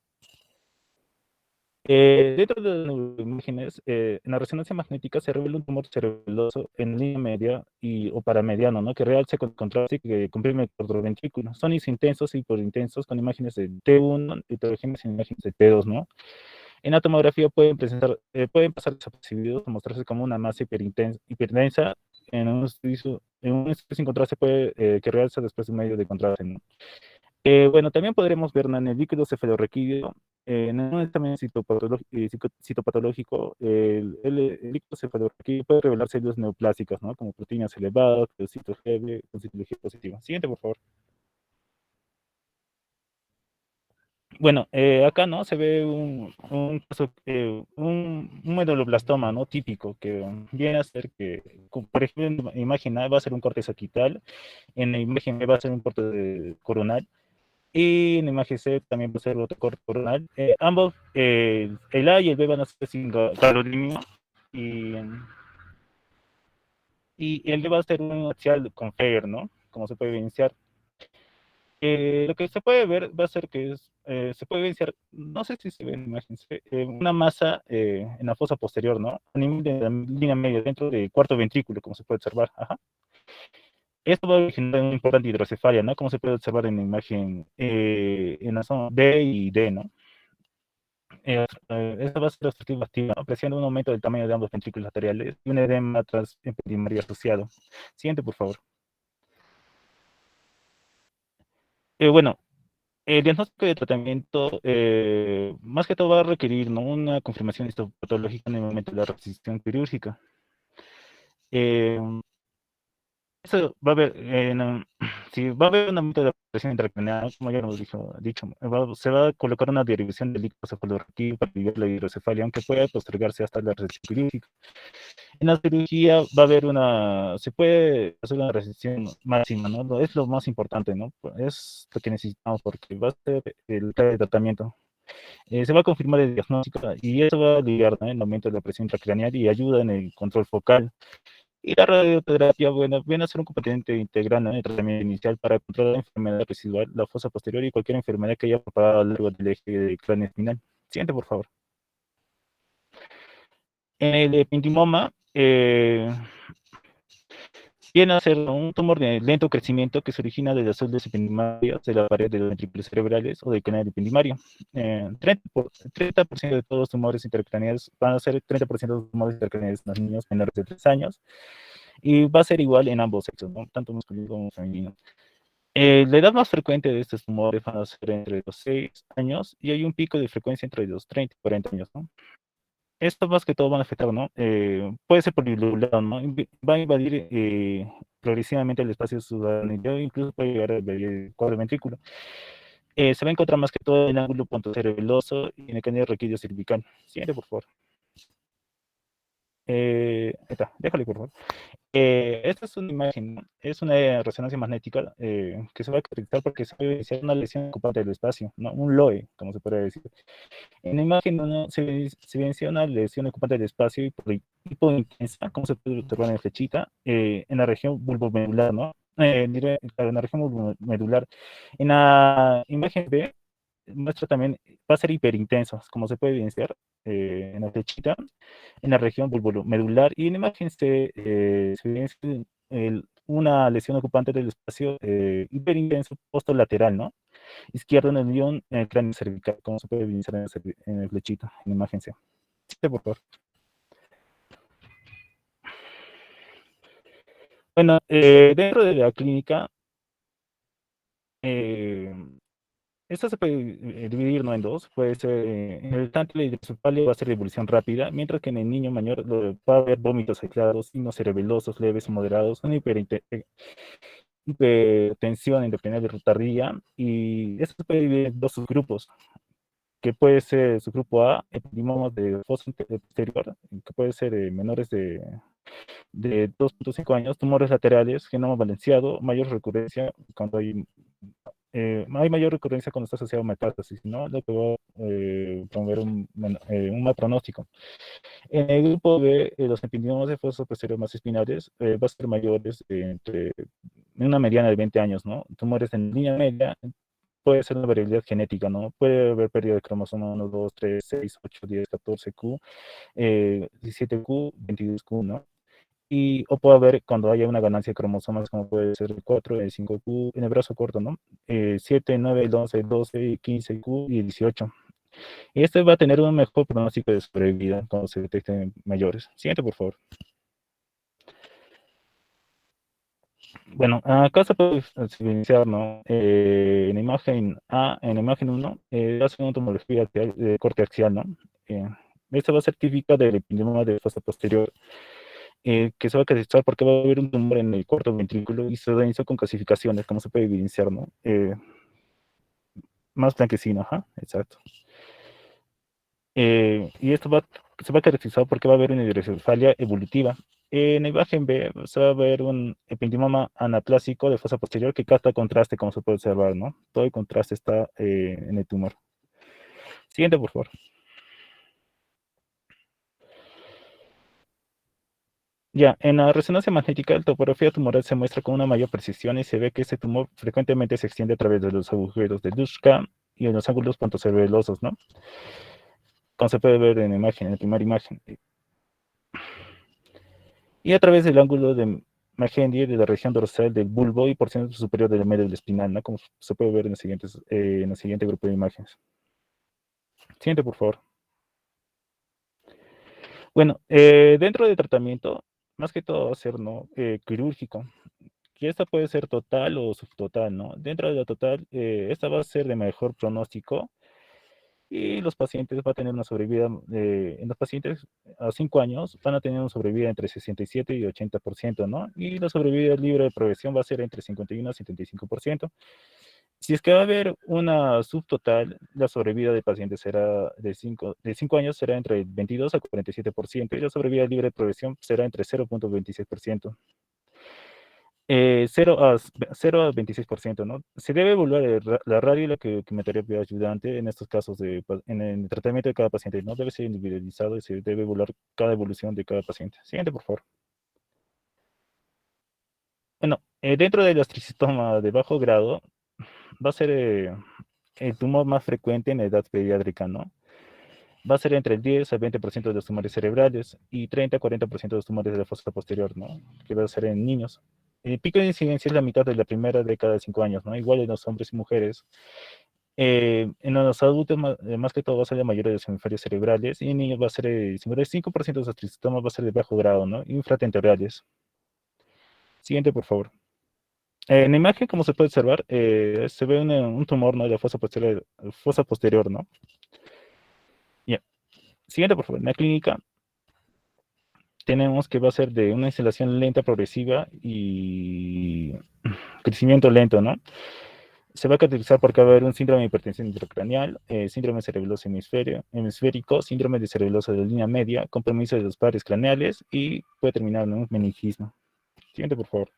Dentro de las neuroimágenes, en la resonancia magnética se revela un tumor cerebeloso en línea media o paramediano, ¿no? Que realza con contraste y que comprime el cortroventrículo. Son intensos y hiperintensos con imágenes de T1, heterogéneas en imágenes de T2, ¿no? En la tomografía pueden pasar desapercibidos o mostrarse como una masa hiperdensa en un estudio sin contraste que realza después de un medio de contraste, ¿no? Bueno, también podremos ver en el líquido cefalorraquídeo, en un examen citopatológico, el líquido cefalorraquídeo puede revelar células neoplásicas, ¿no? Como proteínas elevadas, leucitos G, con citología positiva. Siguiente, por favor. Bueno, acá, ¿no? Se ve un caso, un medulloblastoma, ¿no? Típico, que viene a ser que, por ejemplo, en la imagen A va a ser un corte saquital, en la imagen B va a ser un corte coronal. Y en imagen C también va a ser otro corte coronal. Ambos, el A y el B van a ser sin gadolinio. Y, y el D va a ser un axial con flare, ¿no? Como se puede evidenciar. Lo que se puede ver va a ser que se puede evidenciar, no sé si se ve en la imagen, una masa en la fosa posterior, ¿no? A nivel de la línea media, dentro del cuarto ventrículo, como se puede observar. Ajá. Esto va a generar una importante hidrocefalia, ¿no? Como se puede observar en la imagen, en la zona B y D, ¿no? Esta va a ser obstructiva activa, ¿no? Apreciando un aumento del tamaño de ambos ventrículos laterales y un edema transepidemario asociado. Siguiente, por favor. Bueno, el diagnóstico de tratamiento, más que todo va a requerir, ¿no?, una confirmación histopatológica en el momento de la resección quirúrgica. Eh, Eso va a haber, si va a haber un aumento de la presión intracraneal, como ya lo dicho, se va a colocar una derivación del líquido cefalorraquídeo para aliviar la hidrocefalia, aunque pueda postergarse hasta la resección quirúrgica. En la cirugía va a haber se puede hacer una resección máxima, ¿no? Es lo más importante, ¿no? Es lo que necesitamos porque va a ser el clave de tratamiento. Se va a confirmar el diagnóstico y eso va a aliviar, ¿no?, el aumento de la presión intracraneal y ayuda en el control focal. Y la radioterapia, bueno, viene a ser un componente integral, ¿no?, en el tratamiento inicial para controlar la enfermedad residual, la fosa posterior y cualquier enfermedad que haya propagado a lo largo del eje cráneo espinal. Siguiente, por favor. En el ependimoma, viene a ser un tumor de lento crecimiento que se origina de las células ependimarias de la pared de los ventrículos cerebrales o del canal ependimario. 30% de todos los tumores intercraneales van a ser 30% de los tumores intercraneales en los niños menores de 3 años y va a ser igual en ambos sexos, ¿no?, tanto masculino como femenino. La edad más frecuente de estos tumores van a ser entre los 6 años y hay un pico de frecuencia entre los 30 y 40 años, ¿no? Estos más que todo van a afectar, ¿no? Puede ser polilobulado, ¿no? Va a invadir progresivamente el espacio subaracnoideo, incluso puede llegar a invadir el cuadro ventrículo. Se va a encontrar más que todo en el ángulo pontocerebeloso y en el canal raquídeo cervical. Siguiente, por favor. Ahí está, déjale, por favor. Esta es una imagen, ¿no? Es una resonancia magnética que se va a caracterizar porque se puede evidenciar una lesión ocupante del espacio, ¿no? Un LOE, como se puede decir. En la imagen 1 se evidencia una lesión ocupante del espacio hipointensa, como se puede observar en la flechita, en la región bulbomedular, ¿no? Claro, en la región bulbomedular. En la imagen B muestra también, va a ser hiperintenso, como se puede evidenciar en la flechita, en la región bulbomedular. Y en la imagen C se evidencia una lesión ocupante del espacio hiperintenso postolateral, ¿no? Izquierdo en el guión, en el cráneo cervical, como se puede evidenciar en el flechito, en la imagen C. Sí, por favor. Bueno, dentro de la clínica, eh, esto se puede dividir, ¿no?, en dos. Puede ser, en el tanto la hidrocefalia va a ser de evolución rápida, mientras que en el niño mayor va a haber vómitos aislados, signos cerebelosos leves o moderados, una hipertensión endocrinal de tardía, y esto se puede dividir en dos subgrupos, que puede ser subgrupo A, ependimomas de fosa posterior, que puede ser menores de 2.5 años, tumores laterales, genoma balanceado, mayor recurrencia cuando hay mayor recurrencia cuando está asociado a metástasis, ¿no? Lo que va a promover un mal pronóstico. En el grupo B, los ependimomas de fosa posterior más espinales va a ser mayores entre una mediana de 20 años, ¿no? Tumores en línea media, puede ser una variabilidad genética, ¿no? Puede haber pérdida de cromosoma 1, 2, 3, 6, 8, 10, 14Q, 17Q, 22Q, ¿no? O puede haber cuando haya una ganancia de cromosomas, como puede ser el 4, el 5Q, en el brazo corto, ¿no? 7, 9, 11, 12, 15Q y 18. Y este va a tener un mejor pronóstico de sobrevida cuando se detecten mayores. Siguiente, por favor. Bueno, acá se puede evidenciar, ¿no? En la imagen A, en la imagen 1, hace una tomografía de corte axial, ¿no? Esta va a ser típica del ependimoma de fosa posterior, que se va a caracterizar porque va a haber un tumor en el corto ventrículo y se organiza con calcificaciones, como se puede evidenciar, ¿no? Más blanquecino, ajá, exacto. Y esto se va a caracterizar porque va a haber una hidrocefalia evolutiva. En la imagen B se va a ver un ependimoma anaplásico de fosa posterior que capta contraste, como se puede observar, ¿no? Todo el contraste está en el tumor. Siguiente, por favor. Ya, en la resonancia magnética, la topografía tumoral se muestra con una mayor precisión y se ve que este tumor frecuentemente se extiende a través de los agujeros de Dushka y en los ángulos pontocerebelosos, ¿no? Como se puede ver en la imagen, en la primera imagen. Y a través del ángulo de Magendie de la región dorsal del bulbo y porción superior del médula espinal, ¿no? Como se puede ver en, en el siguiente grupo de imágenes. Siguiente, por favor. Bueno, dentro del tratamiento, más que todo va a ser, ¿no? Quirúrgico. Que esta puede ser total o subtotal, ¿no? Dentro de la total, esta va a ser de mejor pronóstico y los pacientes van a tener una sobrevida, en los pacientes a 5 años van a tener una sobrevida entre 67 y 80%, ¿no? Y la sobrevida libre de progresión va a ser entre 51 y 75%. Si es que va a haber una subtotal, la sobrevida del paciente será de 5 años será entre 22 a 47% y la sobrevida libre de progresión será entre 0.26%. 0 a 26%, ¿no? Se debe evaluar la radio y la quimioterapia ayudante en estos casos en el tratamiento de cada paciente, ¿no? Debe ser individualizado y se debe evaluar cada evolución de cada paciente. Siguiente, por favor. Bueno, dentro del astrocitoma de bajo grado va a ser el tumor más frecuente en la edad pediátrica, ¿no? Va a ser entre el 10 al 20% de los tumores cerebrales y 30 a 40% de los tumores de la fosa posterior, ¿no? Que va a ser en niños. El pico de incidencia es la mitad de la primera década de 5 años, ¿no? Igual en los hombres y mujeres. En los adultos, más que todo, va a ser la mayoría de los hemisferios cerebrales y en niños va a ser el 55% de los astrocitomas va a ser de bajo grado, ¿no? Infratemporales. Siguiente, por favor. En la imagen, como se puede observar, se ve un tumor, ¿no? De la fosa posterior, ¿no? Ya. Siguiente, por favor. En la clínica tenemos que va a ser de una instalación lenta, progresiva y crecimiento lento, ¿no? Se va a caracterizar porque va a haber un síndrome de hipertensión intracraneal, síndrome cerebeloso hemisférico, síndrome de cerebeloso de línea media, compromiso de los pares craneales y puede terminar en un meningismo. Siguiente, por favor.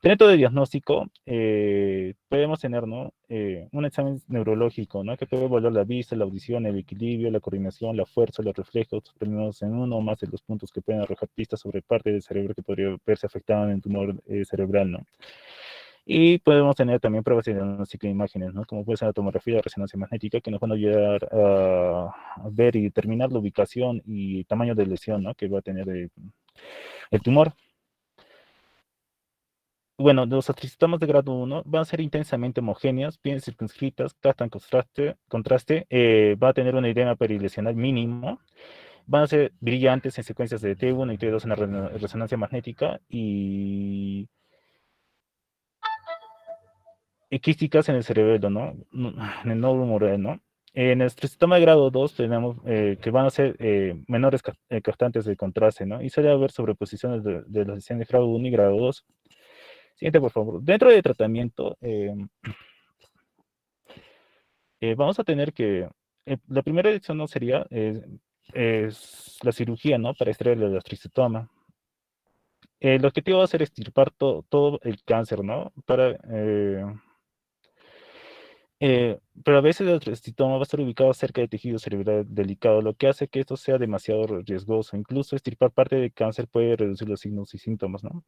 Dentro de diagnóstico, podemos tener, ¿no? Un examen neurológico, ¿no? Que puede evaluar la vista, la audición, el equilibrio, la coordinación, la fuerza, los reflejos, determinados en uno o más de los puntos que pueden arrojar pistas sobre parte del cerebro que podría verse afectado en el tumor cerebral, ¿no? Y podemos tener también pruebas de diagnóstico de imágenes, ¿no? Como puede ser la tomografía de resonancia magnética, que nos van a ayudar a ver y determinar la ubicación y tamaño de lesión, ¿no? Que va a tener el tumor. Bueno, los astrocitomas de grado 1 van a ser intensamente homogéneas, bien circunscritas, captan contraste, va a tener un edema perilesional mínimo, van a ser brillantes en secuencias de T1 y T2 en la resonancia magnética y quísticas en el cerebelo, ¿no? En el nódulo mural, ¿no? En el astrocitoma de grado 2 tenemos que van a ser menores captantes de contraste, ¿no? Y suele haber sobreposiciones de las lesiones de grado 1 y grado 2. Siguiente, por favor. Dentro del tratamiento, vamos a tener que, la primera elección no sería es la cirugía, ¿no? Para extraer el astrocitoma. El objetivo va a ser extirpar todo el cáncer, ¿no? Pero a veces el astrocitoma va a estar ubicado cerca del tejido cerebral delicado, lo que hace que esto sea demasiado riesgoso. Incluso extirpar parte del cáncer puede reducir los signos y síntomas, ¿no?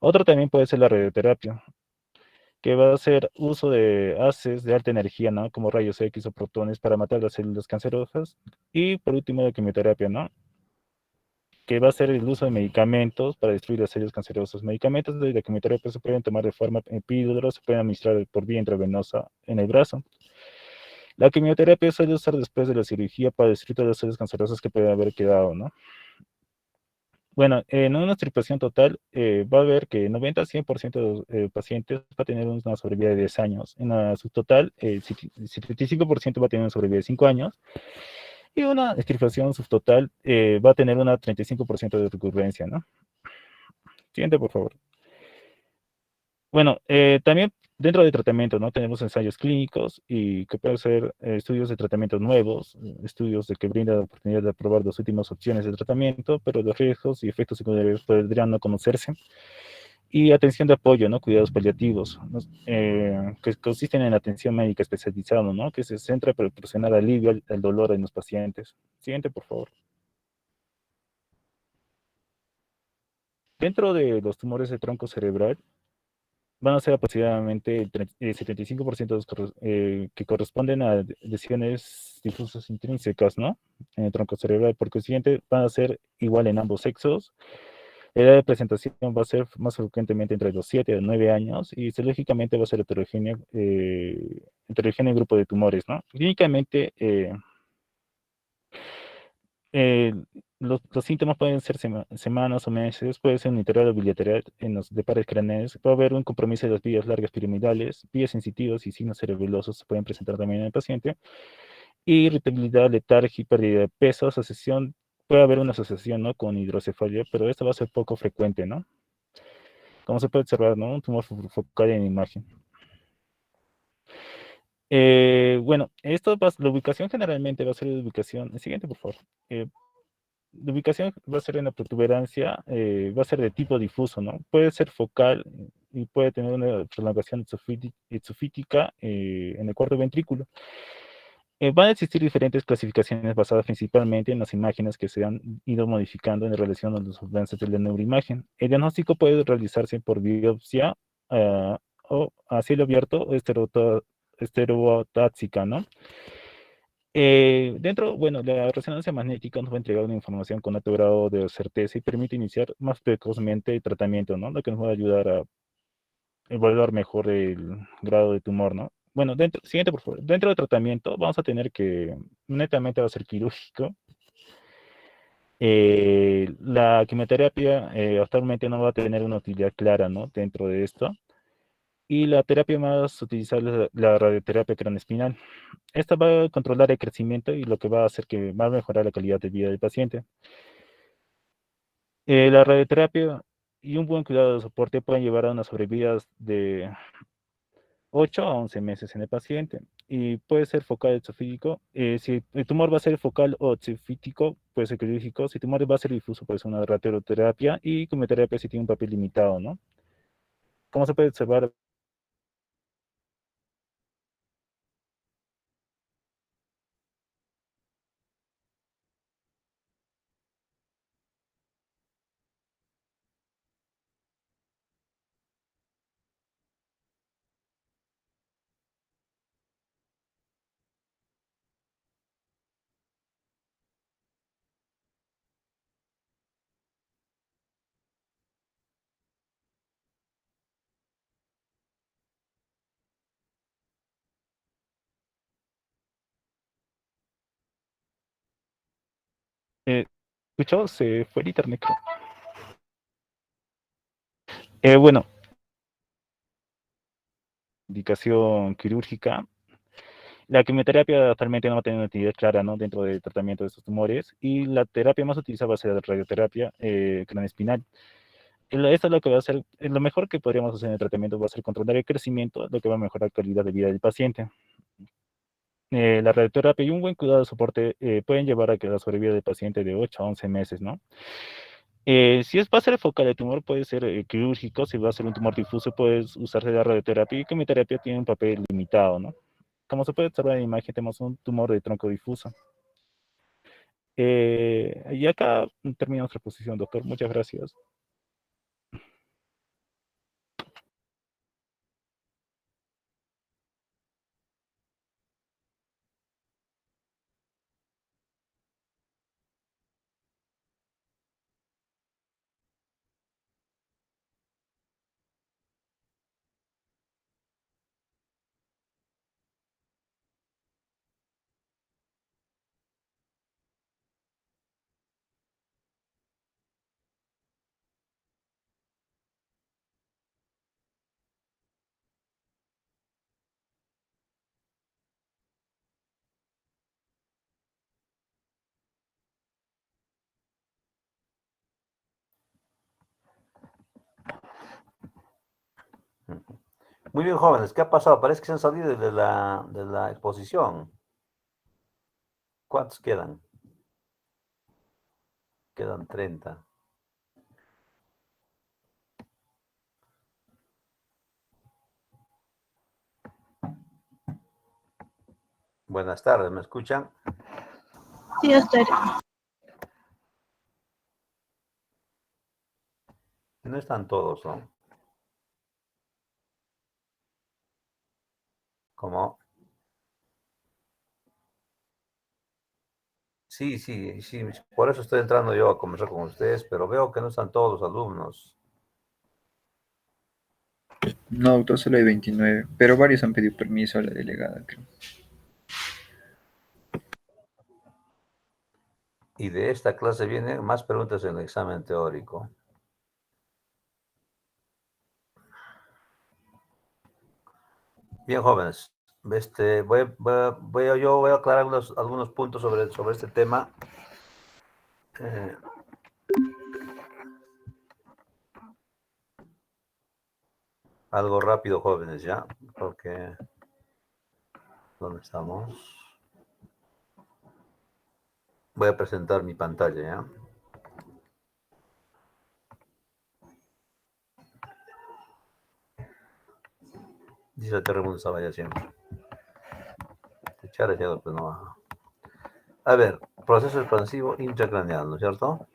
Otro también puede ser la radioterapia, que va a hacer uso de haces de alta energía, ¿no? Como rayos X o protones para matar las células cancerosas. Y por último, la quimioterapia, ¿no? Que va a ser el uso de medicamentos para destruir las células cancerosas. Medicamentos de la quimioterapia se pueden tomar de forma epídura, se pueden administrar por vía intravenosa en el brazo. La quimioterapia se suele usar después de la cirugía para destruir todas las células cancerosas que pueden haber quedado, ¿no? Bueno, en una extirpación total va a haber que 90 a 100% de los pacientes va a tener una sobrevida de 10 años. En la subtotal, 75% va a tener una sobrevida de 5 años. Y una extirpación subtotal va a tener una 35% de recurrencia, ¿no? Siguiente, por favor. Bueno, también dentro del tratamiento, ¿no? Tenemos ensayos clínicos y que pueden ser estudios de tratamientos nuevos, estudios de que brindan la oportunidad de probar las últimas opciones de tratamiento, pero los riesgos y efectos secundarios podrían no conocerse. Y atención de apoyo, ¿no? Cuidados paliativos, ¿no? Que consisten en atención médica especializada, ¿no? Que se centra en proporcionar alivio al dolor en los pacientes. Siguiente, por favor. Dentro de los tumores de tronco cerebral, van a ser aproximadamente el 75% de los que corresponden a lesiones difusas intrínsecas, ¿no? En el tronco cerebral. Por consiguiente, van a ser igual en ambos sexos. La edad de presentación va a ser más frecuentemente entre los 7 y 9 años y histológicamente va a ser heterogéneo en grupo de tumores, ¿no? Clínicamente, eh, los síntomas pueden ser semanas o meses, puede ser unilateral o bilateral en los de pares craneales, puede haber un compromiso de las vías largas piramidales, vías sensitivas y signos cerebelosos se pueden presentar también en el paciente, irritabilidad, letargia, pérdida de peso, asociación, puede haber una asociación, ¿no? Con hidrocefalia, pero esto va a ser poco frecuente, ¿no? Como se puede observar, ¿no? Un tumor focal en imagen. Bueno, la ubicación generalmente va a ser la ubicación. El siguiente, por favor. La ubicación va a ser en la protuberancia, va a ser de tipo difuso, ¿no? Puede ser focal y puede tener una prolongación exofítica en el cuarto ventrículo. Van a existir diferentes clasificaciones basadas principalmente en las imágenes que se han ido modificando en relación a los avances de la neuroimagen. El diagnóstico puede realizarse por biopsia o a cielo abierto o estereotáxica, ¿no? Bueno, la resonancia magnética nos va a entregar una información con alto grado de certeza y permite iniciar más precozmente el tratamiento, ¿no? Lo que nos va a ayudar a evaluar mejor el grado de tumor, ¿no? Bueno, siguiente, por favor. Dentro del tratamiento vamos a tener que, netamente va a ser quirúrgico. La quimioterapia actualmente no va a tener una utilidad clara, ¿no? Dentro de esto. Y la terapia más utilizable es la radioterapia craneoespinal. Esta va a controlar el crecimiento y lo que va a hacer que va a mejorar la calidad de vida del paciente. La radioterapia y un buen cuidado de soporte pueden llevar a unas sobrevidas de 8 a 11 meses en el paciente y puede ser focal exofítico. Si el tumor va a ser focal o exofítico, puede ser quirúrgico. Si el tumor va a ser difuso, puede ser una radioterapia y quimioterapia si tiene un papel limitado, ¿no? Como se puede observar, eh, escuchó, se fue el internet, creo. Bueno, indicación quirúrgica. La quimioterapia actualmente no va a tener una utilidad clara, ¿no? Dentro del tratamiento de estos tumores y la terapia más utilizada va a ser la radioterapia craneoespinal. Esto es lo que va a hacer, lo mejor que podríamos hacer en el tratamiento va a ser controlar el crecimiento, lo que va a mejorar la calidad de vida del paciente. La radioterapia y un buen cuidado de soporte pueden llevar a que la sobrevida del paciente de 8 a 11 meses, ¿no? Si va a ser focal el tumor, puede ser quirúrgico. Si va a ser un tumor difuso, puede usarse la radioterapia y quimioterapia tiene un papel limitado, ¿no? Como se puede observar en la imagen, tenemos un tumor de tronco difuso. Y acá termina nuestra exposición, doctor. Muchas gracias. Muy bien, jóvenes, ¿qué ha pasado? Parece que se han salido de la exposición. ¿Cuántos quedan? Quedan 30. Buenas tardes, ¿me escuchan? Sí, doctor. No están todos, ¿no? ¿Cómo? Sí, sí, sí, por eso estoy entrando yo a conversar con ustedes, pero veo que no están todos los alumnos. No, doctor, solo hay 29, pero varios han pedido permiso a la delegada, creo. Y de esta clase vienen más preguntas en el examen teórico. Bien, jóvenes, yo voy a aclarar algunos puntos sobre este tema. Eh, Algo rápido, jóvenes, ¿ya? Porque, ¿dónde estamos? Voy a presentar mi pantalla, ¿ya? Dice que Raimundo estaba ya siempre. Echar ese pues no va. A ver, proceso expansivo intracraneal, ¿no es cierto?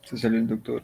Se salió el doctor.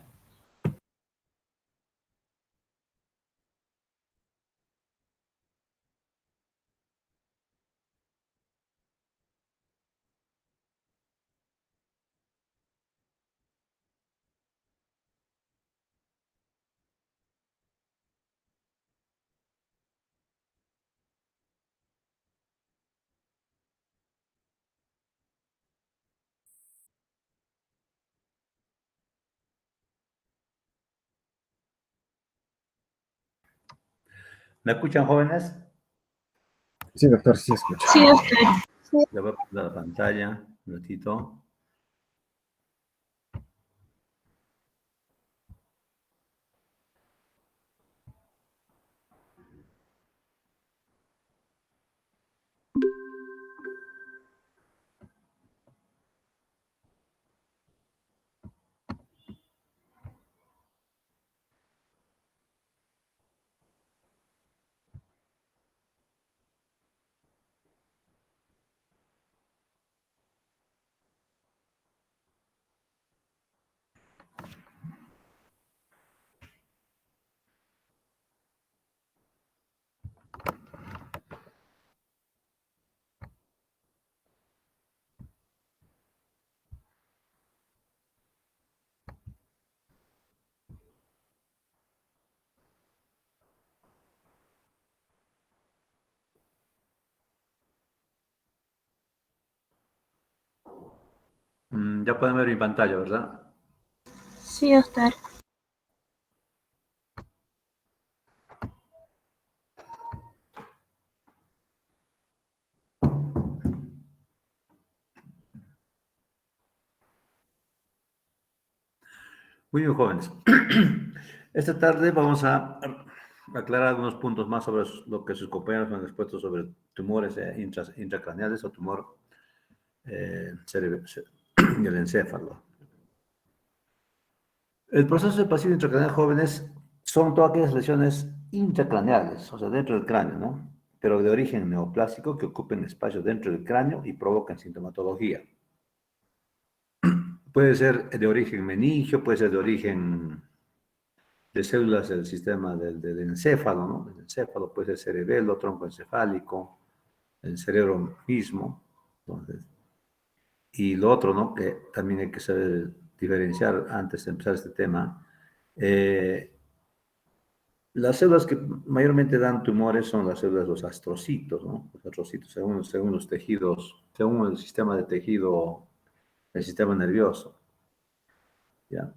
¿Me escuchan, jóvenes? Sí, doctor, sí escucho. Sí, doctor. Le voy a poner la pantalla un ratito. Ya pueden ver mi pantalla, ¿verdad? Sí, doctor. Muy bien, jóvenes. Esta tarde vamos a aclarar algunos puntos más sobre lo que sus compañeros me han expuesto sobre tumores intracraneales o tumor del encéfalo. El proceso de pasivo intracraneal jóvenes son todas aquellas lesiones intracraneales, o sea, dentro del cráneo, ¿no? Pero de origen neoplásico que ocupen espacio dentro del cráneo y provocan sintomatología. Puede ser de origen meningio, puede ser de origen de células del sistema del encéfalo, ¿no? El encéfalo puede ser cerebelo, tronco encefálico, el cerebro mismo. Entonces, y lo otro, ¿no? Que también hay que saber diferenciar antes de empezar este tema. Las células que mayormente dan tumores son las células de los astrocitos, ¿no? Los astrocitos, según los tejidos, según el sistema de tejido, el sistema nervioso. ¿Ya?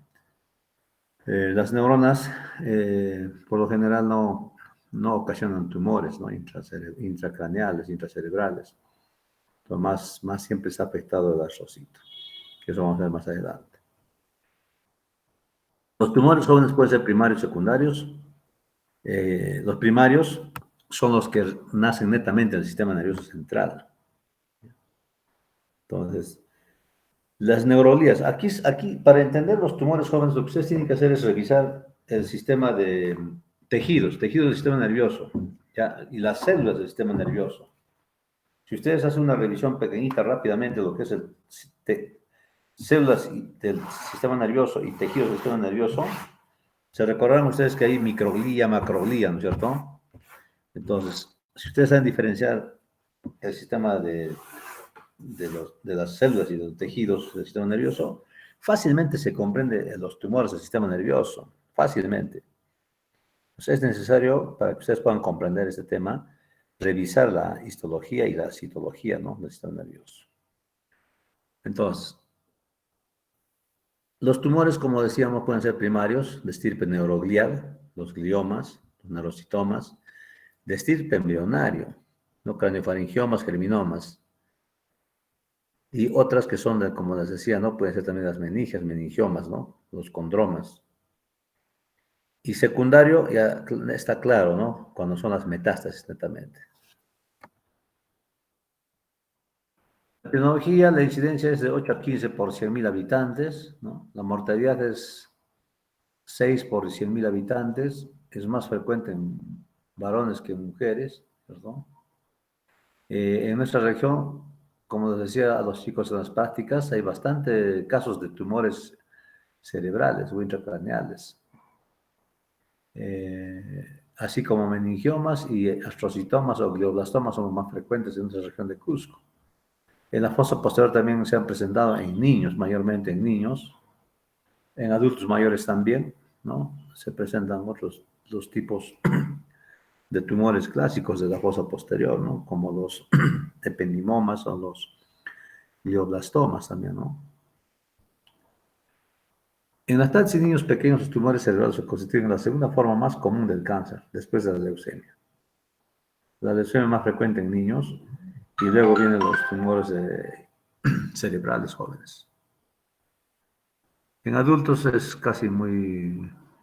Las neuronas, por lo general, no ocasionan tumores, ¿no? Intracraneales, intracerebrales. Entonces, más siempre está afectado el astrocito, que eso vamos a ver más adelante. Los tumores jóvenes pueden ser primarios y secundarios. Los primarios son los que nacen netamente en el sistema nervioso central. Entonces, las neurolías. Aquí, para entender los tumores jóvenes, lo que ustedes tienen que hacer es revisar el sistema de tejidos del sistema nervioso, ¿ya? Y las células del sistema nervioso. Si ustedes hacen una revisión pequeñita rápidamente de lo que es células del sistema nervioso y tejidos del sistema nervioso, se recordarán ustedes que hay microglía, macroglía, ¿no es cierto? Entonces, si ustedes saben diferenciar el sistema de las células y de los tejidos del sistema nervioso, fácilmente se comprende los tumores del sistema nervioso, fácilmente. Entonces, es necesario, para que ustedes puedan comprender este tema, revisar la histología y la citología, ¿no?, del sistema nervioso. Entonces, los tumores, como decíamos, pueden ser primarios, de estirpe neuroglial, los gliomas, los neurocitomas, de estirpe embrionario, ¿no?, craniofaringiomas, germinomas, y otras que son, como les decía, ¿no?, pueden ser también las meningias, meningiomas, ¿no?, los condromas. Y secundario, ya está claro, ¿no?, cuando son las metástasis, netamente. La epidemiología, la incidencia es de 8 a 15 por 100.000 habitantes, ¿no? La mortalidad es 6 por 100.000 habitantes, es más frecuente en varones que en mujeres, perdón. En nuestra región, como les decía a los chicos en las prácticas, hay bastante casos de tumores cerebrales o intracraneales, así como meningiomas y astrocitomas o glioblastomas son los más frecuentes en nuestra región de Cusco. En la fosa posterior también se han presentado en niños, mayormente en niños, en adultos mayores también, ¿no? Se presentan los tipos de tumores clásicos de la fosa posterior, ¿no?, como los ependimomas o los glioblastomas también, ¿no? En lactantes y niños pequeños, los tumores cerebrales se constituyen la segunda forma más común del cáncer, después de la leucemia. La leucemia es más frecuente en niños y luego vienen los tumores cerebrales jóvenes. En adultos es casi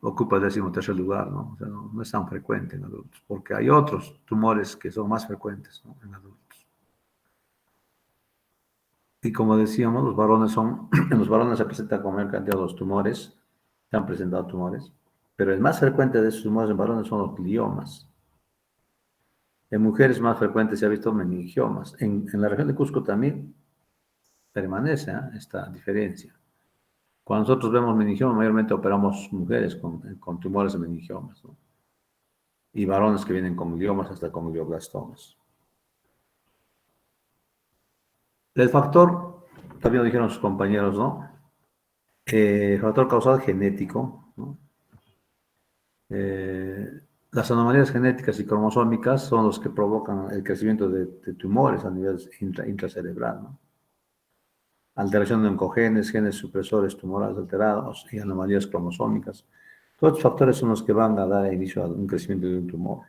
ocupa el 13º lugar, ¿no? O sea, no es tan frecuente en adultos, porque hay otros tumores que son más frecuentes, ¿no?, en adultos. Y como decíamos, en los varones se presentan con mayor cantidad de los tumores, se han presentado tumores, pero el más frecuente de esos tumores en varones son los gliomas. En mujeres más frecuentes se ha visto meningiomas. En la región de Cusco también permanece esta diferencia. Cuando nosotros vemos meningiomas, mayormente operamos mujeres con tumores de meningiomas, ¿no?, y varones que vienen con gliomas hasta con glioblastomas. El factor, también lo dijeron sus compañeros, ¿no?, factor causal genético, ¿no? Las anomalías genéticas y cromosómicas son los que provocan el crecimiento de tumores a nivel intracerebral, ¿no? Alteración de oncogenes, genes supresores tumorales alterados y anomalías cromosómicas. Todos estos factores son los que van a dar inicio a un crecimiento de un tumor.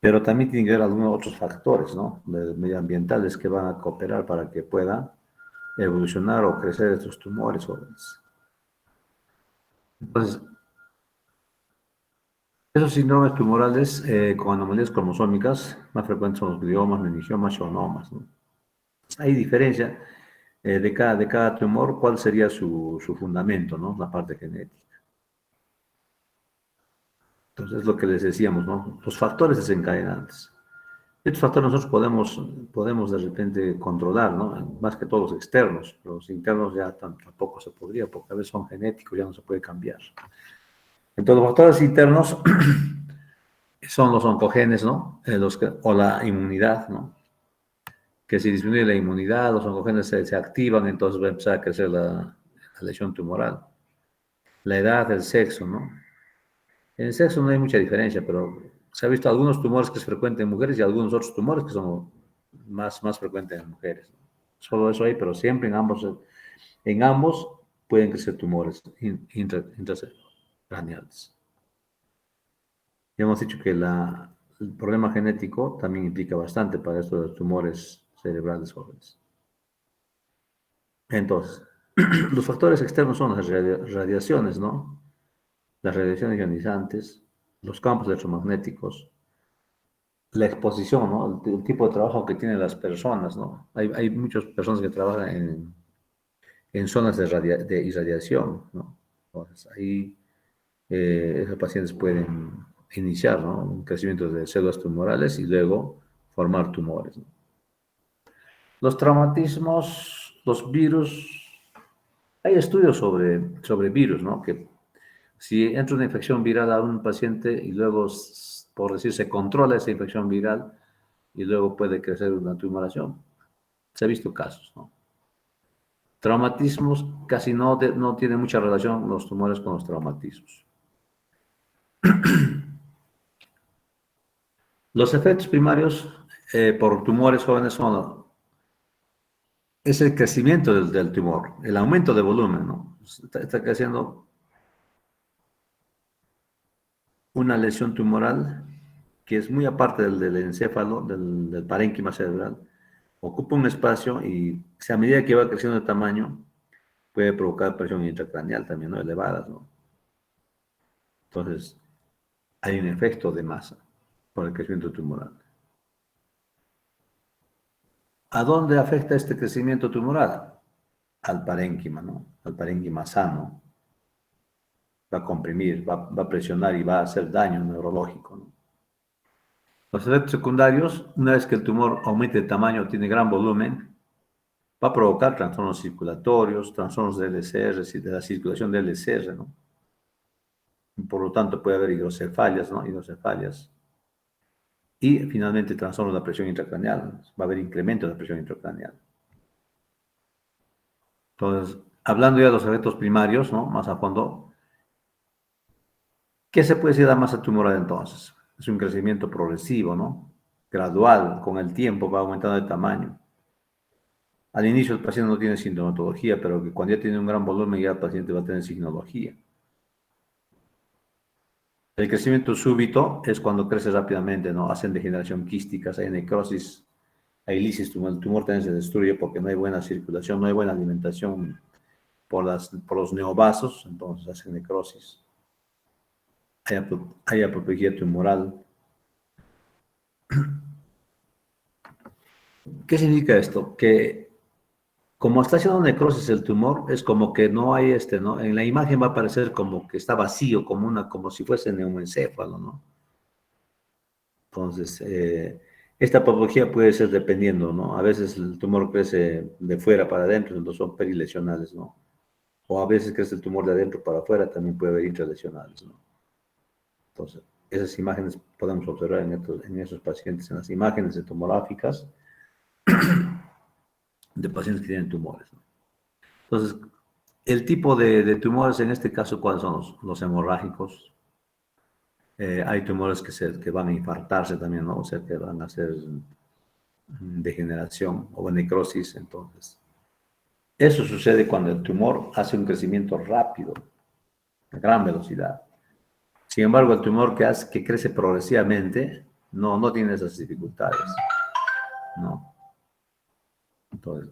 Pero también tienen que haber algunos otros factores, ¿no?, medioambientales que van a cooperar para que puedan evolucionar o crecer estos tumores jóvenes. Entonces, esos síndromes tumorales con anomalías cromosómicas más frecuentes son los gliomas, meningiomas, schwannomas, ¿no? Hay diferencia de cada tumor, cuál sería su fundamento, ¿no? La parte genética. Entonces, es lo que les decíamos, ¿no? Los factores desencadenantes. Estos factores nosotros podemos de repente controlar, ¿no? Más que todos los externos. Los internos ya tampoco se podría, porque a veces son genéticos, ya no se puede cambiar. Entonces, los factores internos son los oncogenes, ¿no? O la inmunidad, ¿no? Que si disminuye la inmunidad, los oncogenes se activan, entonces va a empezar a crecer la lesión tumoral. La edad, el sexo, ¿no? En el sexo no hay mucha diferencia, pero se ha visto algunos tumores que es frecuente en mujeres y algunos otros tumores que son más frecuentes en mujeres, ¿no? Solo eso hay, pero siempre en ambos pueden crecer tumores intracraneales. Ya hemos dicho que el problema genético también implica bastante para estos tumores cerebrales jóvenes. Entonces, los factores externos son las radiaciones, ¿no? Las radiaciones ionizantes, los campos electromagnéticos, la exposición, ¿no? El tipo de trabajo que tienen las personas, ¿no? Hay muchas personas que trabajan en zonas de irradiación, ¿no? Entonces, ahí esos pacientes pueden iniciar, ¿no? Un crecimiento de células tumorales y luego formar tumores, ¿no? Los traumatismos, los virus, hay estudios sobre virus, ¿no? Que si entra una infección viral a un paciente y luego, por decir, se controla esa infección viral y luego puede crecer una tumoración. Se ha visto casos, ¿no? Traumatismos, casi no tienen mucha relación los tumores con los traumatismos. Los efectos primarios por tumores jóvenes es el crecimiento del tumor, el aumento de volumen, ¿no? Está creciendo una lesión tumoral que es muy aparte del encéfalo, del parénquima cerebral. Ocupa un espacio y a medida que va creciendo de tamaño, puede provocar presión intracraneal también, ¿no? Elevadas, ¿no? Entonces, hay un efecto de masa por el crecimiento tumoral. ¿A dónde afecta este crecimiento tumoral? Al parénquima, ¿no? Al parénquima sano. Va a comprimir, va a presionar y va a hacer daño neurológico, ¿no? Los efectos secundarios, una vez que el tumor aumente de tamaño, tiene gran volumen, va a provocar trastornos circulatorios, trastornos de LCR, de la circulación de LCR, ¿no? Por lo tanto, puede haber hidrocefalias, ¿no? Hidrocefalias. Y finalmente, trastornos de la presión intracraneal. Va a haber incremento de la presión intracraneal. Entonces, hablando ya de los efectos primarios, ¿no? Más a fondo, ¿qué se puede decir de la masa tumoral entonces? Es un crecimiento progresivo, ¿no? Gradual, con el tiempo va aumentando de tamaño. Al inicio el paciente no tiene sintomatología, pero que cuando ya tiene un gran volumen ya el paciente va a tener signología. El crecimiento súbito es cuando crece rápidamente, ¿no? Hacen degeneración quística, hay necrosis, hay lisis, el tumor también se destruye porque no hay buena circulación, no hay buena alimentación por los neovasos, entonces hacen necrosis. Hay apoplejía tumoral. ¿Qué significa esto? Que como está haciendo necrosis el tumor, es como que no hay ¿no? En la imagen va a parecer como que está vacío, como si fuese neumoencéfalo, ¿no? Entonces, esta patología puede ser dependiendo, ¿no? A veces el tumor crece de fuera para adentro, entonces son perilesionales, ¿no? O a veces crece el tumor de adentro para afuera, también puede haber intralesionales, ¿no? Entonces, esas imágenes podemos observar en esos pacientes, en las imágenes tomográficas de pacientes que tienen tumores, ¿no? Entonces, el tipo de tumores en este caso, ¿cuáles son los hemorrágicos? Hay tumores que van a infartarse también, ¿no? O sea, que van a hacer degeneración o necrosis, entonces. Eso sucede cuando el tumor hace un crecimiento rápido, a gran velocidad. Sin embargo, el tumor que crece progresivamente no tiene esas dificultades, ¿no? Entonces,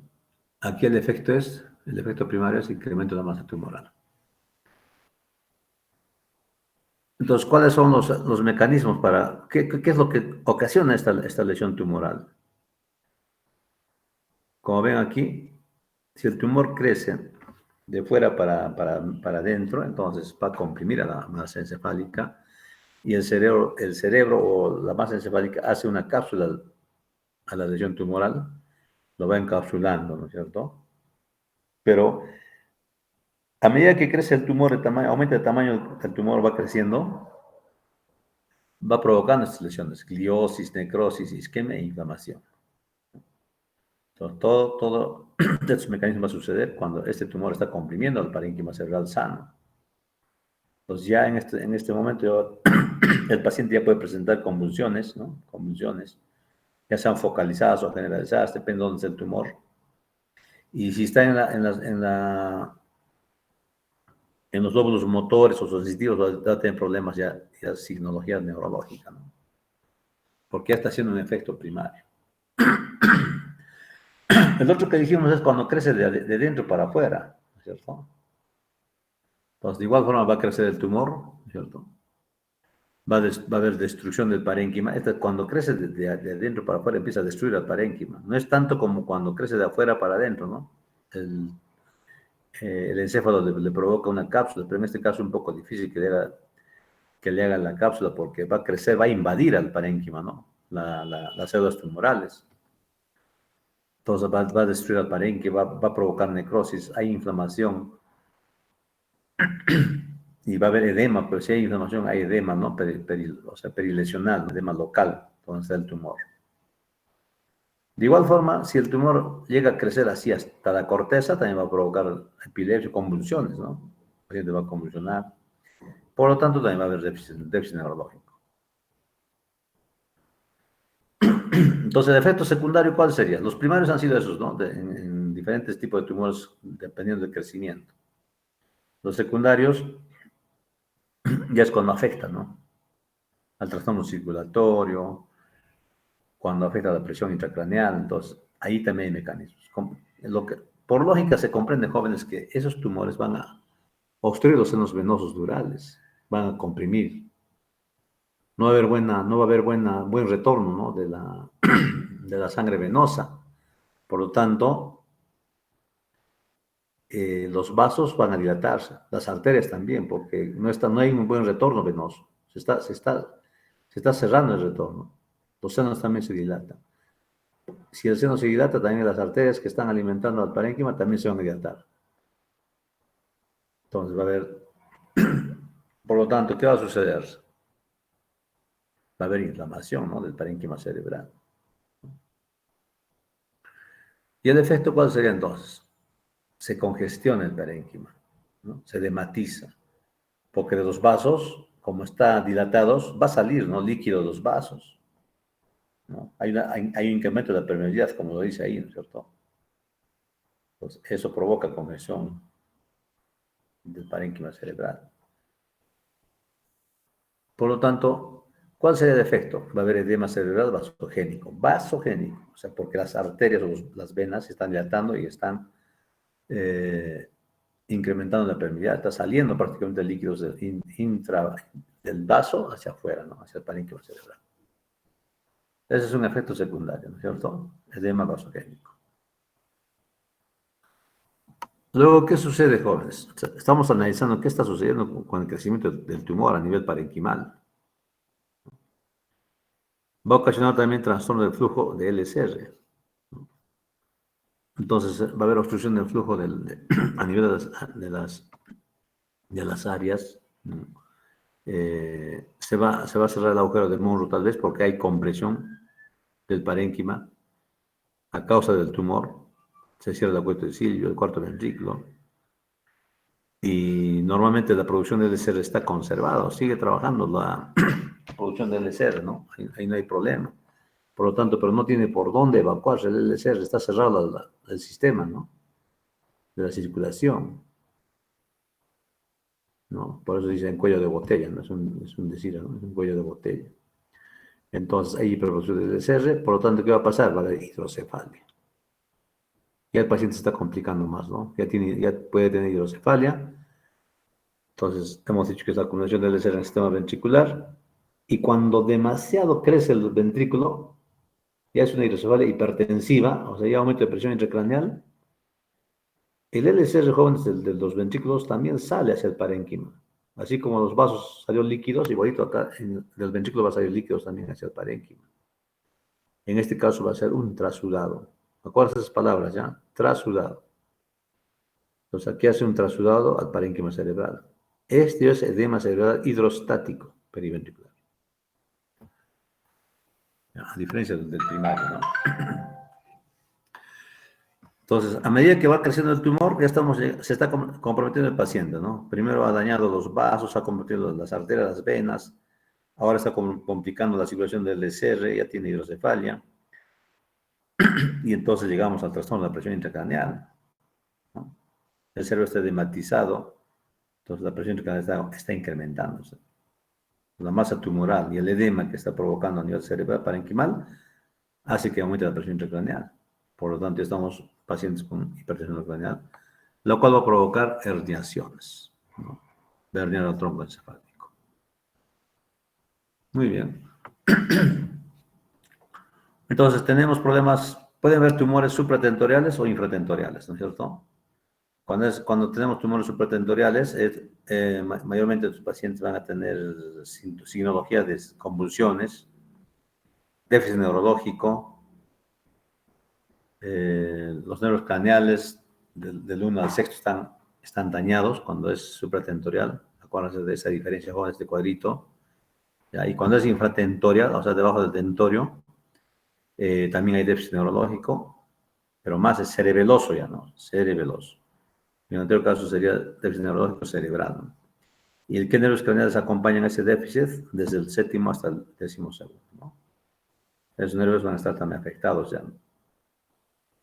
aquí el efecto primario es incremento de la masa tumoral. Entonces, ¿cuáles son los mecanismos para, qué es lo que ocasiona esta lesión tumoral? Como ven aquí, si el tumor crece de fuera para adentro, entonces va a comprimir a la masa encefálica y el cerebro o la masa encefálica hace una cápsula a la lesión tumoral, lo va encapsulando, ¿no es cierto? Pero a medida que crece el tumor, aumenta el tamaño del tumor, va creciendo, va provocando estas lesiones, gliosis, necrosis, isquemia e inflamación. Entonces, todo estos mecanismos va a suceder cuando este tumor está comprimiendo el parénquima cerebral sano. Entonces, ya en este momento el paciente ya puede presentar convulsiones, ¿no? Convulsiones, ya sean focalizadas o generalizadas, depende de dónde esté el tumor. Y si está en los lóbulos motores o sensitivos, va a tener problemas ya signología neurológica, ¿no? Porque ya está haciendo un efecto primario. El otro que dijimos es cuando crece de dentro para afuera, ¿no es cierto? Entonces, de igual forma va a crecer el tumor, ¿no es cierto? Va a haber destrucción del parénquima. Cuando crece de dentro para afuera empieza a destruir el parénquima. No es tanto como cuando crece de afuera para adentro, ¿no? El encéfalo le provoca una cápsula, pero en este caso es un poco difícil que le hagan la cápsula porque va a crecer, va a invadir al parénquima, ¿no? Las células tumorales. Entonces va a destruir al parénquima, va a provocar necrosis, hay inflamación y va a haber edema, pero si hay inflamación hay edema, ¿no? O sea, perilesional, edema local, donde está el tumor. De igual forma, si el tumor llega a crecer así hasta la corteza, también va a provocar epilepsia, convulsiones, ¿no? El paciente va a convulsionar. Por lo tanto, también va a haber déficit neurológico. Entonces, el efecto secundario, ¿cuál sería? Los primarios han sido esos, ¿no? En diferentes tipos de tumores, dependiendo del crecimiento. Los secundarios ya es cuando afecta, ¿no? Al trastorno circulatorio, cuando afecta a la presión intracraneal, entonces ahí también hay mecanismos. Por lógica se comprende, jóvenes, que esos tumores van a obstruir los senos venosos durales, van a comprimir. No va a haber buen retorno, ¿no? de la sangre venosa. Por lo tanto, los vasos van a dilatarse, las arterias también, porque no hay un buen retorno venoso. Se está cerrando el retorno. Los senos también se dilatan. Si el seno se dilata, también las arterias que están alimentando al parénquima también se van a dilatar. Entonces va a haber, por lo tanto, ¿qué va a suceder? Va a haber inflamación, ¿no? Del parénquima cerebral. ¿Y el efecto cuál sería entonces? Se congestiona el parénquima, ¿no? Se dematiza, porque de los vasos, como están dilatados, va a salir, ¿no? Líquido de los vasos, ¿no? Hay un incremento de la permeabilidad, como lo dice ahí, ¿no es cierto? Entonces, eso provoca congestión del parénquima cerebral. Por lo tanto, ¿cuál sería el efecto? Va a haber edema cerebral vasogénico. Vasogénico, o sea, porque las arterias o las venas se están dilatando y están incrementando la permeabilidad. Está saliendo prácticamente líquidos del vaso hacia afuera, ¿no? Hacia el parénquima cerebral. Ese es un efecto secundario, ¿no es cierto? Edema vasogénico. Luego, ¿qué sucede, jóvenes? Estamos analizando qué está sucediendo con el crecimiento del tumor a nivel parenquimal. Va a ocasionar también trastorno del flujo de LSR. Entonces, va a haber obstrucción del flujo a nivel de las áreas. Se va a cerrar el agujero de Monro tal vez porque hay compresión del parénquima a causa del tumor. Se cierra el acueducto de Silvio, el cuarto ventrículo. Y normalmente la producción de LSR está conservada, sigue trabajando la producción de LSR, ¿no? Ahí no hay problema. Por lo tanto, pero no tiene por dónde evacuarse el LSR, está cerrado el sistema, ¿no? De la circulación, ¿no? Por eso dicen cuello de botella, ¿no? Es un decir, ¿no? Es un cuello de botella. Entonces, hay hiperproducción de LSR, por lo tanto, ¿qué va a pasar? Va a haber hidrocefalia. Ya el paciente se está complicando más, ¿no? Ya puede tener hidrocefalia. Entonces, hemos dicho que es la acumulación del LSR en el sistema ventricular. Y cuando demasiado crece el ventrículo, ya es una hidrocefalia hipertensiva, o sea, ya aumento de presión intracraneal. El LSR jóvenes de los ventrículos también sale hacia el parénquima. Así como los vasos salieron líquidos, igualito acá del ventrículo va a salir líquidos también hacia el parénquima. En este caso va a ser un trasudado. Acuérdense esas palabras, ¿ya? Trasudado. Entonces aquí hace un trasudado al parénquima cerebral. Este es edema cerebral hidrostático periventricular. A diferencia del primario, ¿no? Entonces, a medida que va creciendo el tumor, se está comprometiendo el paciente, ¿no? Primero ha dañado los vasos, ha comprometido las arterias, las venas, ahora está complicando la circulación del LSR, ya tiene hidrocefalia, y entonces llegamos al trastorno de la presión intracraneal, ¿no? El cerebro está edematizado, entonces la presión intracraneal está incrementándose. La masa tumoral y el edema que está provocando a nivel cerebral parenquimal hace que aumente la presión intracraneal. Por lo tanto, estamos pacientes con hipertensión craneal, lo cual va a provocar herniaciones, ¿no? Va a herniar el tronco encefálico. Muy bien. Entonces, tenemos problemas, pueden haber tumores supratentoriales o infratentoriales, ¿no es cierto? Cuando tenemos tumores supratentoriales, mayormente los pacientes van a tener signología de convulsiones, déficit neurológico, los nervios craneales del 1 al 6 están dañados cuando es supratentorial. Acuérdense de esa diferencia con este cuadrito. ¿Ya? Y cuando es infratentorial, o sea, debajo del tentorio, también hay déficit neurológico, pero más es cerebeloso ya, ¿no? Cerebeloso. En el anterior caso sería déficit neurológico cerebral, ¿no? ¿Y qué nervios craneales acompañan ese déficit? Desde el 7º hasta el 12º, ¿no? Esos nervios van a estar también afectados ya, ¿no?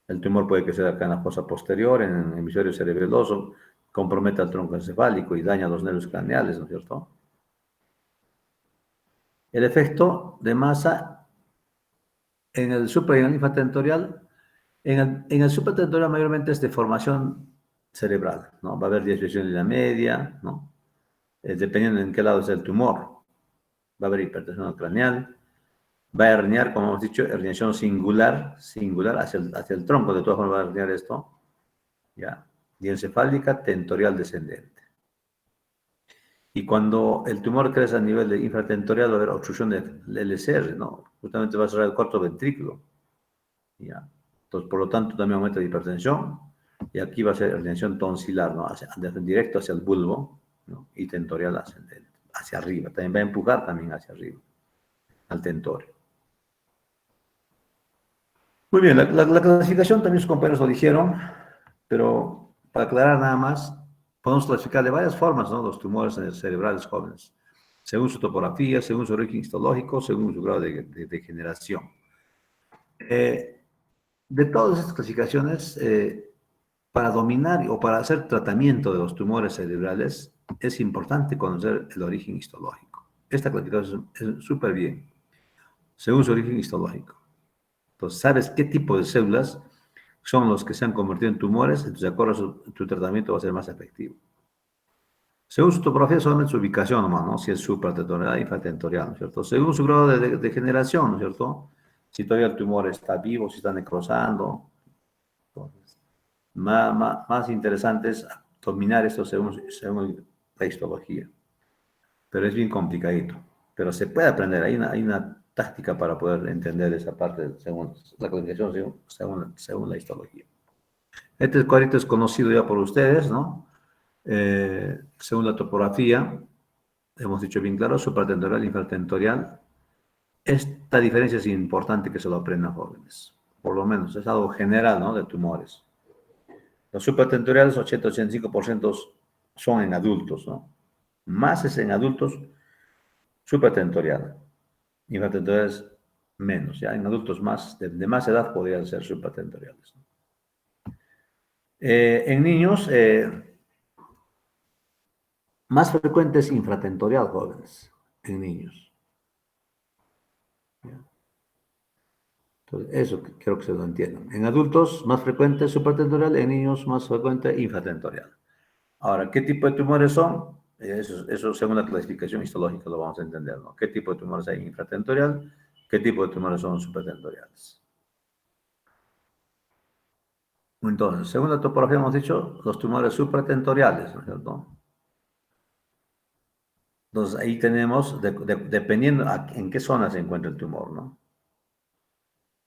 El tumor puede crecer acá en la fosa posterior, en el hemisferio cerebeloso, compromete al tronco encefálico y daña los nervios craneales, ¿no es cierto? El efecto de masa en el supra y en el infratentorial, en el supratentorial mayormente es deformación cerebral, ¿no? Va a haber desviación en la media, ¿no? Dependiendo en qué lado es el tumor. Va a haber hipertensión craneal, va a herniar, como hemos dicho, herniación singular hacia el tronco, de todas formas va a herniar esto, ¿ya? Diencefálica tentorial descendente. Y cuando el tumor crece a nivel de infratentorial, va a haber obstrucción del LSR, ¿no? Justamente va a cerrar el cuarto ventrículo, ¿ya? Entonces, por lo tanto, también aumenta la hipertensión, y aquí va a ser herniación tonsilar, ¿no? Directo hacia el bulbo, ¿no? Y tentorial ascendente, hacia arriba. También va a empujar también hacia arriba, al tentorio. Muy bien, la clasificación también sus compañeros lo dijeron, pero para aclarar nada más, podemos clasificar de varias formas, ¿no? Los tumores cerebrales jóvenes, según su topografía, según su origen histológico, según su grado de degeneración. De todas estas clasificaciones, para dominar o para hacer tratamiento de los tumores cerebrales, es importante conocer el origen histológico. Esta clasificación es súper bien, según su origen histológico. Entonces, sabes qué tipo de células son los que se han convertido en tumores, entonces de acuerdo a tu tratamiento va a ser más efectivo. Según su topografía, solamente su ubicación nomás, ¿no? Si es supratentorial, infratentorial, ¿no es cierto? Según su grado de degeneración, ¿no es cierto? Si todavía el tumor está vivo, si está necrosando. Entonces, más interesante es dominar esto según la histología. Pero es bien complicadito. Pero se puede aprender, hay una táctica para poder entender esa parte según la clasificación, según la histología. Este cuadrito es conocido ya por ustedes, ¿no? Según la topografía, hemos dicho bien claro, supratentorial, infratentorial. Esta diferencia es importante que se lo aprendan jóvenes. Por lo menos es algo general, ¿no? De tumores. Los supratentoriales, 80-85% son en adultos, ¿no? Más es en adultos supratentorial. Infratentoriales menos, ya en adultos más, de más edad podrían ser supratentoriales. En niños, más frecuente es infratentorial, jóvenes, en niños. Entonces, eso quiero que se lo entiendan. En adultos, más frecuente supratentorial, en niños, más frecuente infratentorial. Ahora, ¿qué tipo de tumores son? Eso según la clasificación histológica lo vamos a entender, ¿no? ¿Qué tipo de tumores hay infratentorial? ¿Qué tipo de tumores son supratentoriales? Entonces, según la topografía hemos dicho, los tumores supratentoriales, ¿no es cierto? Entonces, ahí tenemos, dependiendo en qué zona se encuentra el tumor, ¿no?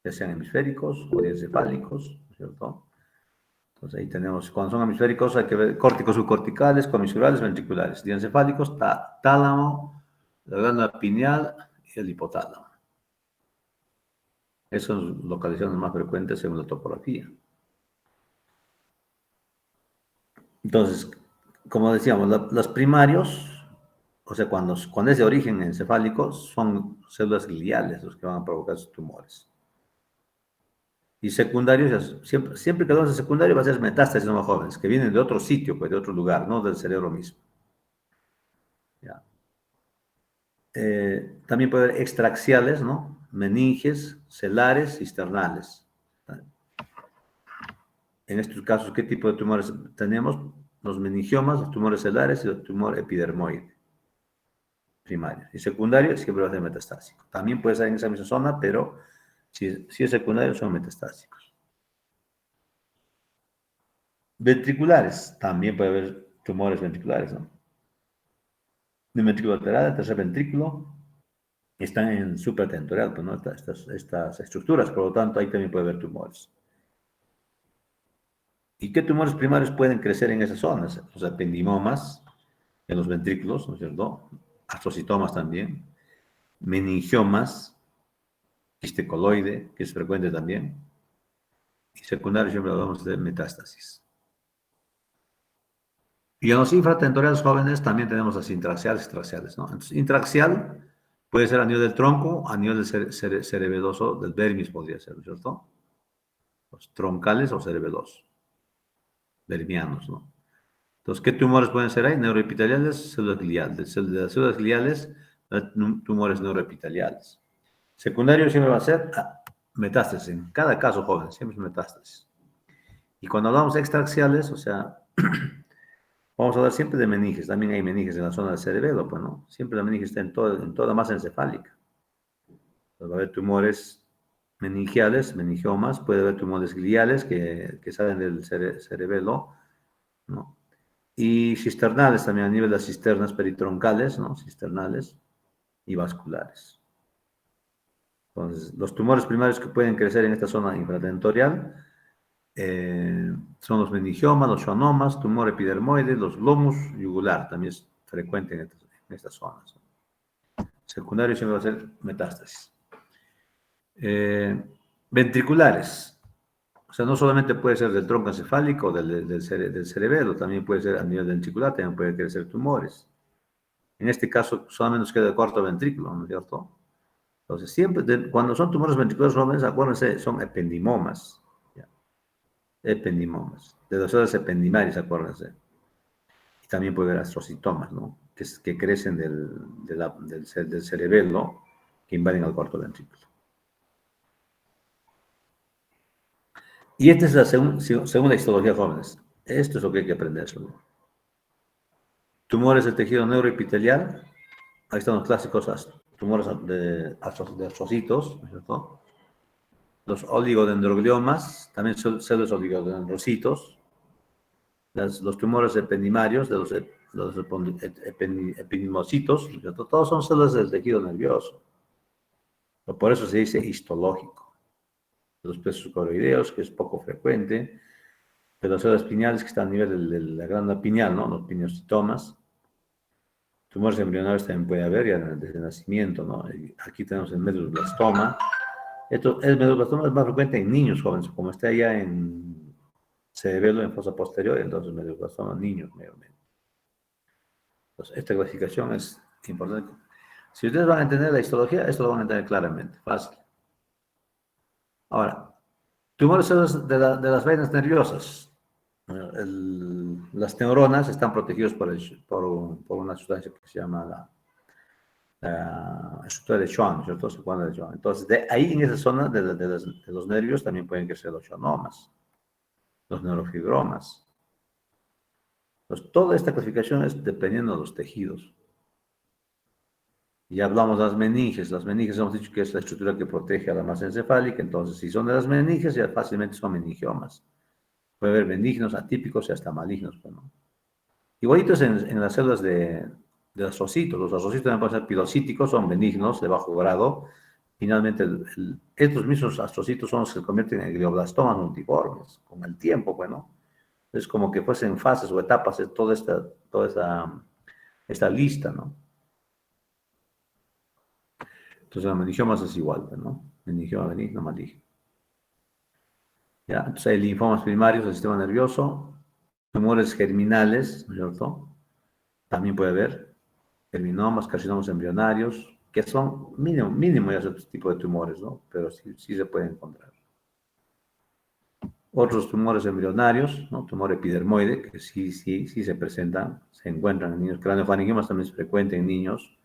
Ya sean hemisféricos o diencefálicos, ¿no es cierto? Entonces, ahí tenemos, cuando son hemisféricos hay que ver córticos subcorticales, comisurales, ventriculares. Diencefálicos, tálamo, la glándula pineal y el hipotálamo. Esas son localizaciones más frecuentes según la topografía. Entonces, como decíamos, los primarios, o sea, cuando es de origen encefálico, son células gliales los que van a provocar sus tumores. Y secundarios, siempre que hablamos de secundario va a ser metástasis no más jóvenes, que vienen de otro sitio, pues de otro lugar, no del cerebro mismo. ¿Ya? También puede haber extraaxiales, ¿no? Meninges, celares, cisternales. En estos casos, ¿qué tipo de tumores tenemos? Los meningiomas, los tumores celares y el tumor epidermoide primario. Y secundario siempre va a ser metastásico. También puede estar en esa misma zona, pero si es secundario son metastásicos. Ventriculares, también puede haber tumores ventriculares, ¿no? De ventrículo lateral, tercer ventrículo, están en supratentorial, pues, ¿no? Estas estructuras, por lo tanto, ahí también puede haber tumores. ¿Y qué tumores primarios pueden crecer en esas zonas? Los ependimomas en los ventrículos, ¿no es cierto? Astrocitomas también, meningiomas, quiste coloide, que es frecuente también, y secundario siempre hablamos de metástasis. Y en los infratentoriales jóvenes también tenemos las intraxiales y extraxiales, ¿no? Entonces, intraxial puede ser a nivel del tronco, a nivel del cerebeloso, del dermis podría ser, ¿no es cierto? Los troncales o cerebelosos, dermianos, ¿no? Entonces, ¿qué tumores pueden ser ahí? Neuroepiteliales, células gliales. De las células gliales, tumores neuroepiteliales. Secundario siempre va a ser metástasis. En cada caso, jóvenes, siempre es metástasis. Y cuando hablamos de extraaxiales, o sea, vamos a hablar siempre de meninges. También hay meninges en la zona del cerebelo, pues, ¿no? Siempre la meninge está en toda la masa encefálica. Entonces, va a haber tumores meningiales, meningiomas, puede haber tumores gliales que salen del cerebelo, ¿no? Y cisternales también a nivel de las cisternas peritroncales, ¿no? Cisternales y vasculares. Entonces, los tumores primarios que pueden crecer en esta zona infratentorial son los meningiomas, los schwannomas, tumor epidermoide, los glomus yugular, también es frecuente en estas zonas. Secundario siempre va a ser metástasis. Ventriculares. O sea, no solamente puede ser del tronco encefálico o del cerebelo, también puede ser a nivel ventricular, también puede crecer tumores. En este caso, solamente nos queda el cuarto ventrículo, ¿no es cierto? Entonces, siempre, cuando son tumores ventriculares jóvenes, acuérdense, son ependimomas. ¿Ya? Ependimomas. De las células ependimarias, acuérdense. Y también puede haber astrocitomas, ¿no? Que crecen del cerebelo, que invaden al cuarto ventrículo. Y esta es la segunda histología jóvenes. Esto es lo que hay que aprender. Tumores del tejido neuroepitelial. Ahí están los clásicos tumores de astrocitos, ¿no es cierto? Los oligodendrogliomas, también son células oligodendrocitos. Los tumores ependimarios, de los ependimocitos, ¿no es cierto? Todos son células del tejido nervioso. Por eso se dice histológico. Los plexos coroideos, que es poco frecuente, de las células pineales que están a nivel de la glándula pineal, ¿no? Los pineocitomas. Tumores embrionarios también puede haber ya desde el nacimiento, ¿no? Aquí tenemos el medulloblastoma. El medulloblastoma es más frecuente en niños jóvenes, como está ya en cerebelo, en fosa posterior, entonces medulloblastoma en niños mayormente. Entonces, esta clasificación es importante. Si ustedes van a entender la histología, esto lo van a entender claramente, fácil. Ahora, tumores de las venas nerviosas. Las neuronas están protegidas por una sustancia que se llama la estructura de Schwann, ¿cierto? Entonces, de ahí en esa zona de los nervios también pueden crecer los schwannomas, los neurofibromas. Entonces, toda esta clasificación es dependiendo de los tejidos. Ya hablamos de las meninges. Las meninges hemos dicho que es la estructura que protege a la masa encefálica. Entonces, si son de las meninges, ya fácilmente son meningiomas. Puede haber benignos, atípicos y hasta malignos. Pues, ¿no? Igualito es en las células de asocitos. Los asocitos también pueden ser pilocíticos, son benignos de bajo grado. Finalmente, estos mismos astrocitos son los que se convierten en glioblastomas multiformes con el tiempo, bueno. Es como que fuesen fases o etapas de toda esta lista, ¿no? Entonces, los meningiomas es igual, ¿no? Meningioma benigno, maligno. ¿Ya? Entonces, hay linfomas primarios del sistema nervioso, tumores germinales, ¿no es cierto? También puede haber germinomas, carcinomas embrionarios, que son mínimo ya ese tipo de tumores, ¿no? Pero sí se pueden encontrar. Otros tumores embrionarios, ¿no? Tumor epidermoide, que sí se presentan, se encuentran en niños. Craneofaringiomas también es frecuente en niños.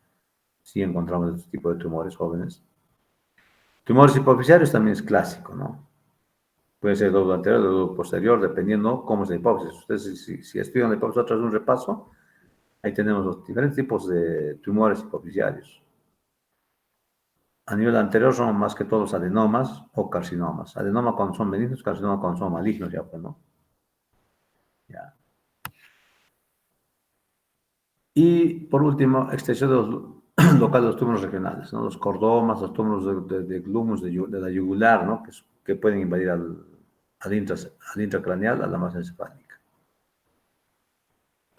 Sí encontramos este tipo de tumores jóvenes. Tumores hipofisiarios también es clásico, ¿no? Puede ser lóbulo anterior o lóbulo posterior, dependiendo cómo es la hipófisis. Ustedes, si estudian la hipófisis tras un repaso, ahí tenemos los diferentes tipos de tumores hipofisiarios. A nivel anterior son más que todos adenomas o carcinomas. Adenoma cuando son benignos, carcinoma cuando son malignos, ya pues, ¿no? Ya. Y por último, extensión de los locales de los túmulos regionales, ¿no? Los cordomas, los túmulos de glumus de la yugular, ¿no? Que pueden invadir al intracraneal, a la masa encefálica.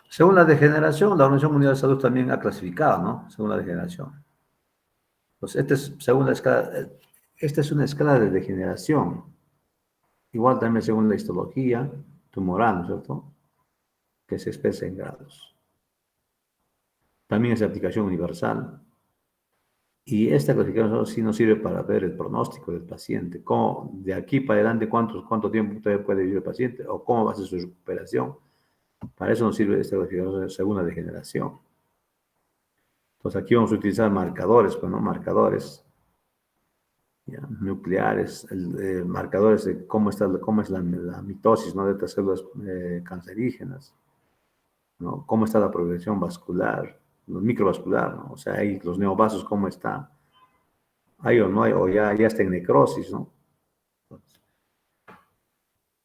Según la degeneración, la Organización Mundial de Salud también ha clasificado, ¿no? Según la degeneración. Pues esta es una escala de degeneración. Igual también según la histología tumoral, ¿no es cierto? Que se expresa en grados. También es de aplicación universal. Y esta clasificación sí nos sirve para ver el pronóstico del paciente. Cómo, de aquí para adelante, cuánto tiempo todavía puede vivir el paciente o cómo va a ser su recuperación. Para eso nos sirve esta clasificación según la degeneración. Entonces aquí vamos a utilizar marcadores, pues, ¿no? Marcadores ya, nucleares, marcadores de cómo es la mitosis, ¿no? De estas células cancerígenas, ¿no? Cómo está la progresión vascular, los microvascular, ¿no? O sea, ahí los neovasos, cómo está. Hay o no hay, o ya está en necrosis, ¿no? Entonces,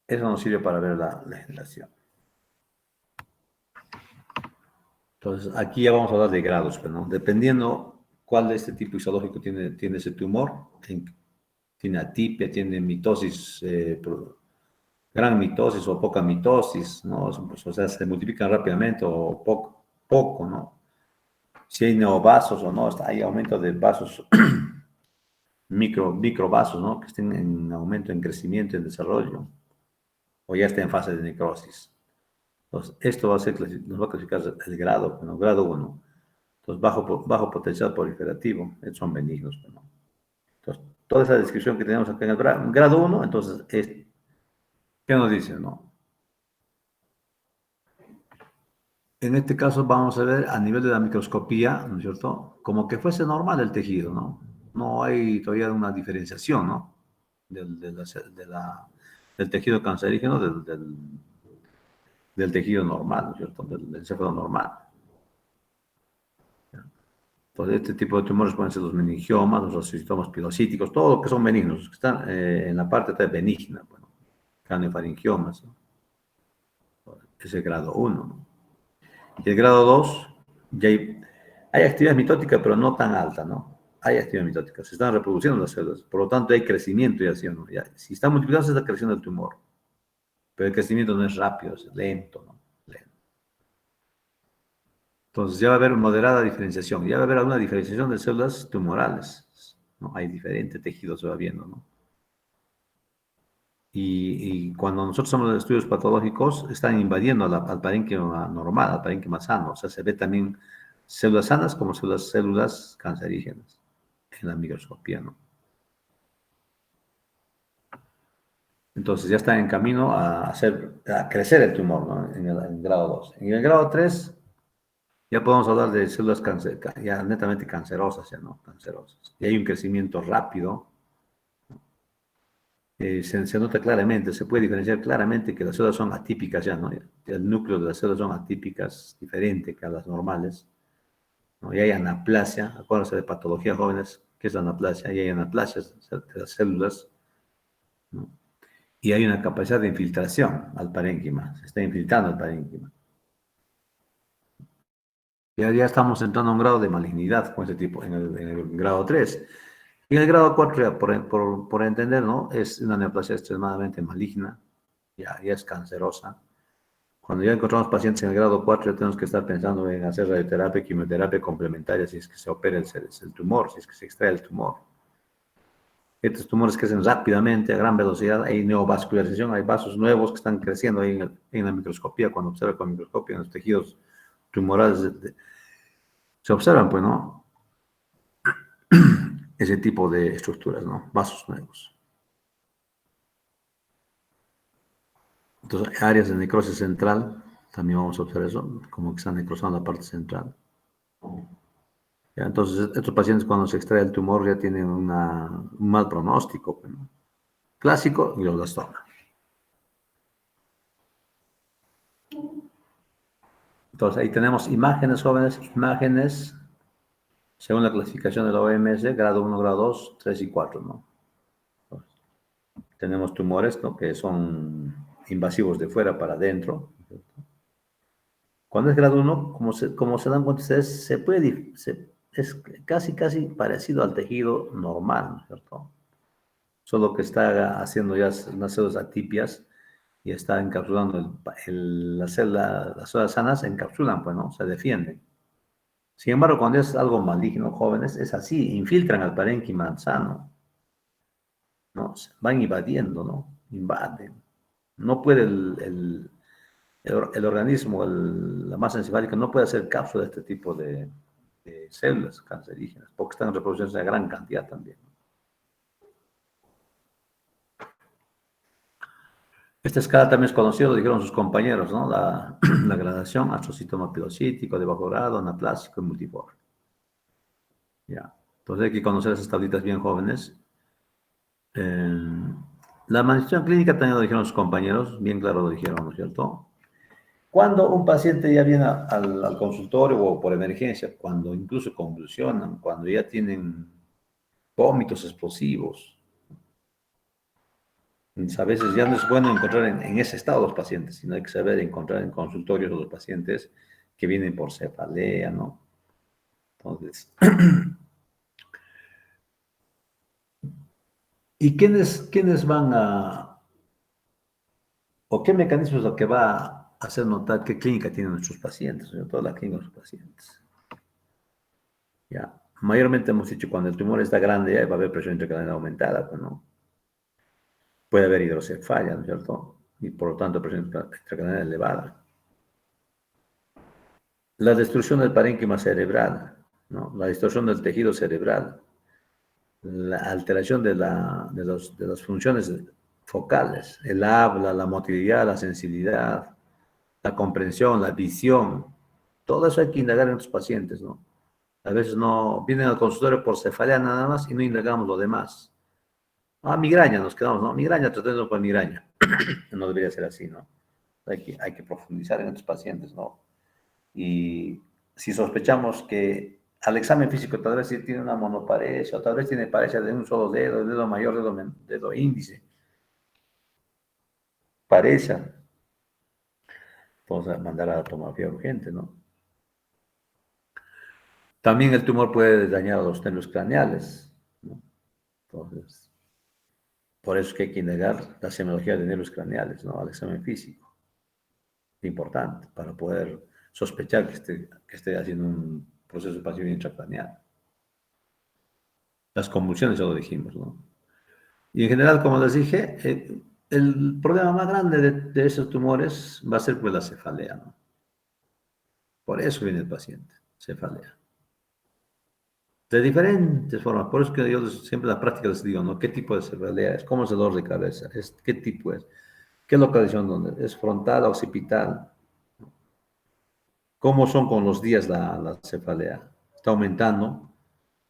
eso nos sirve para ver la legislación. Entonces, aquí ya vamos a hablar de grados, pero, ¿no? Dependiendo cuál de este tipo histológico tiene ese tumor, tiene atipia, tiene mitosis, gran mitosis o poca mitosis, ¿no? O sea, se multiplican rápidamente o poco, ¿no? Si hay neovasos o no, hay aumento de vasos, microvasos, ¿no? Que estén en aumento, en crecimiento, en desarrollo, o ya está en fase de necrosis. Entonces, esto nos va a clasificar el grado, bueno, grado 1. Entonces, bajo potencial proliferativo, estos son benignos, ¿no? Entonces, toda esa descripción que tenemos acá en el grado 1, entonces, ¿qué nos dice, no? En este caso vamos a ver a nivel de la microscopía, ¿no es cierto? Como que fuese normal el tejido, ¿no? No hay todavía una diferenciación, ¿no? Del tejido cancerígeno del tejido normal, ¿no es cierto? Del encéfalo normal. Entonces, este tipo de tumores pueden ser los meningiomas, los astrocytomas pilocíticos, todo lo que son benignos, que están en la parte benigna, bueno, craneofaringiomas, ¿no? Es el grado 1, ¿no? Y el grado 2, ya hay actividad mitótica, pero no tan alta, ¿no? Hay actividad mitótica, se están reproduciendo las células, por lo tanto hay crecimiento y así, ¿no? Ya, si está multiplicando, se está creciendo el tumor, pero el crecimiento no es rápido, es lento, ¿no? Lento. Entonces ya va a haber moderada diferenciación, ya va a haber alguna diferenciación de células tumorales, ¿no? Hay diferentes tejidos, se va viendo, ¿no? Y cuando nosotros hacemos estudios patológicos, están invadiendo al parénquima normal, al parénquima sano. O sea, se ve también células sanas como células cancerígenas en la microscopía, ¿no? Entonces ya está en camino a crecer el tumor, ¿no? En el grado 2. En el grado 3 ya podemos hablar de células ya netamente cancerosas, ya, ¿no? Cancerosas. Y hay un crecimiento rápido. se nota claramente, se puede diferenciar claramente que las células son atípicas ya, ¿no? El núcleo de las células son atípicas, diferente que a las normales, ¿no? Y hay anaplasia, acuérdense de patología jóvenes, ¿qué es la anaplasia? Y hay anaplasia de las células, ¿no? Y hay una capacidad de infiltración al parénquima, se está infiltrando el parénquima. Ya estamos entrando a un grado de malignidad con este tipo, en el grado 3. Y en el grado 4, ya por entender, ¿no? Es una neoplasia extremadamente maligna, ya es cancerosa. Cuando ya encontramos pacientes en el grado 4, ya tenemos que estar pensando en hacer radioterapia, quimioterapia complementaria, si es que se opera el tumor, si es que se extrae el tumor. Estos tumores crecen rápidamente, a gran velocidad, hay neovascularización, hay vasos nuevos que están creciendo ahí en la microscopía, cuando observa con microscopía en los tejidos tumorales, se observan, pues, ¿no? Ese tipo de estructuras, ¿no? Vasos nuevos. Entonces, áreas de necrosis central, también vamos a observar eso, como que están necrosando la parte central. Ya, entonces, estos pacientes cuando se extrae el tumor ya tienen un mal pronóstico, ¿no? Clásico, glioblastoma. Entonces, ahí tenemos imágenes jóvenes, imágenes, según la clasificación de la OMS, grado 1, grado 2, 3 y 4, ¿no? Entonces, tenemos tumores, ¿no? Que son invasivos de fuera para adentro. Cuando es grado 1, como se dan cuenta ustedes, es casi parecido al tejido normal, ¿no es cierto? Solo que está haciendo ya unas células atipias y está encapsulando las células sanas se encapsulan, pues, ¿no? Se defienden. Sin embargo, cuando es algo maligno, jóvenes, es así, infiltran al parénquima sano, ¿no? Van invadiendo, ¿no? Invaden. No puede el organismo, la masa encefálica, no puede hacer cápsula de este tipo de células cancerígenas, porque están reproduciéndose en gran cantidad también. Esta escala también es conocida, lo dijeron sus compañeros, ¿no? La gradación, astrocitoma pilocítico, de bajo grado, anaplásico y multiforme. Ya. Entonces hay que conocer esas tablitas bien jóvenes. La manifestación clínica también lo dijeron sus compañeros, bien claro lo dijeron, ¿no es cierto? Cuando un paciente ya viene al consultorio o por emergencia, cuando incluso convulsionan, cuando ya tienen vómitos explosivos, a veces ya no es bueno encontrar en ese estado los pacientes, sino hay que saber encontrar en consultorios a los pacientes que vienen por cefalea, ¿no? Entonces, ¿y quiénes van o qué mecanismo es lo que va a hacer notar qué clínica tienen nuestros pacientes, sobre todo la clínica de los pacientes? Ya, mayormente hemos dicho cuando el tumor está grande ya va a haber presión intracraneal aumentada, pues, ¿no? Puede haber hidrocefalia, ¿no es cierto? Y por lo tanto presión intracraneal elevada. La destrucción del parénquima cerebral, ¿no? La distorsión del tejido cerebral, la alteración de las funciones focales, el habla, la motilidad, la sensibilidad, la comprensión, la visión, todo eso hay que indagar en nuestros pacientes, ¿no? A veces no vienen al consultorio por cefalea nada más y no indagamos lo demás. Ah, migraña, nos quedamos, ¿no? Migraña, tratando con migraña. No debería ser así, ¿no? Hay que profundizar en estos pacientes, ¿no? Y si sospechamos que al examen físico tal vez sí tiene una monoparesia, o tal vez tiene paresia de un solo dedo, el dedo mayor, dedo índice, paresia, podemos mandar a la tomografía urgente, ¿no? También el tumor puede dañar a los nervios craneales, ¿no? Entonces, por eso es que hay que negar la semiología de nervios craneales, ¿no? Al examen físico. Importante para poder sospechar que esté haciendo un proceso de pasivo intracraneal. Las convulsiones ya lo dijimos, ¿no? Y en general, como les dije, el problema más grande de esos tumores va a ser pues la cefalea, ¿no? Por eso viene el paciente, cefalea. De diferentes formas, por eso que yo siempre en la práctica les digo, ¿no? ¿Qué tipo de cefalea es? ¿Cómo es el dolor de cabeza? ¿Qué tipo es? ¿Qué localización? ¿Dónde? ¿Es frontal o occipital? ¿Cómo son con los días la cefalea? ¿Está aumentando?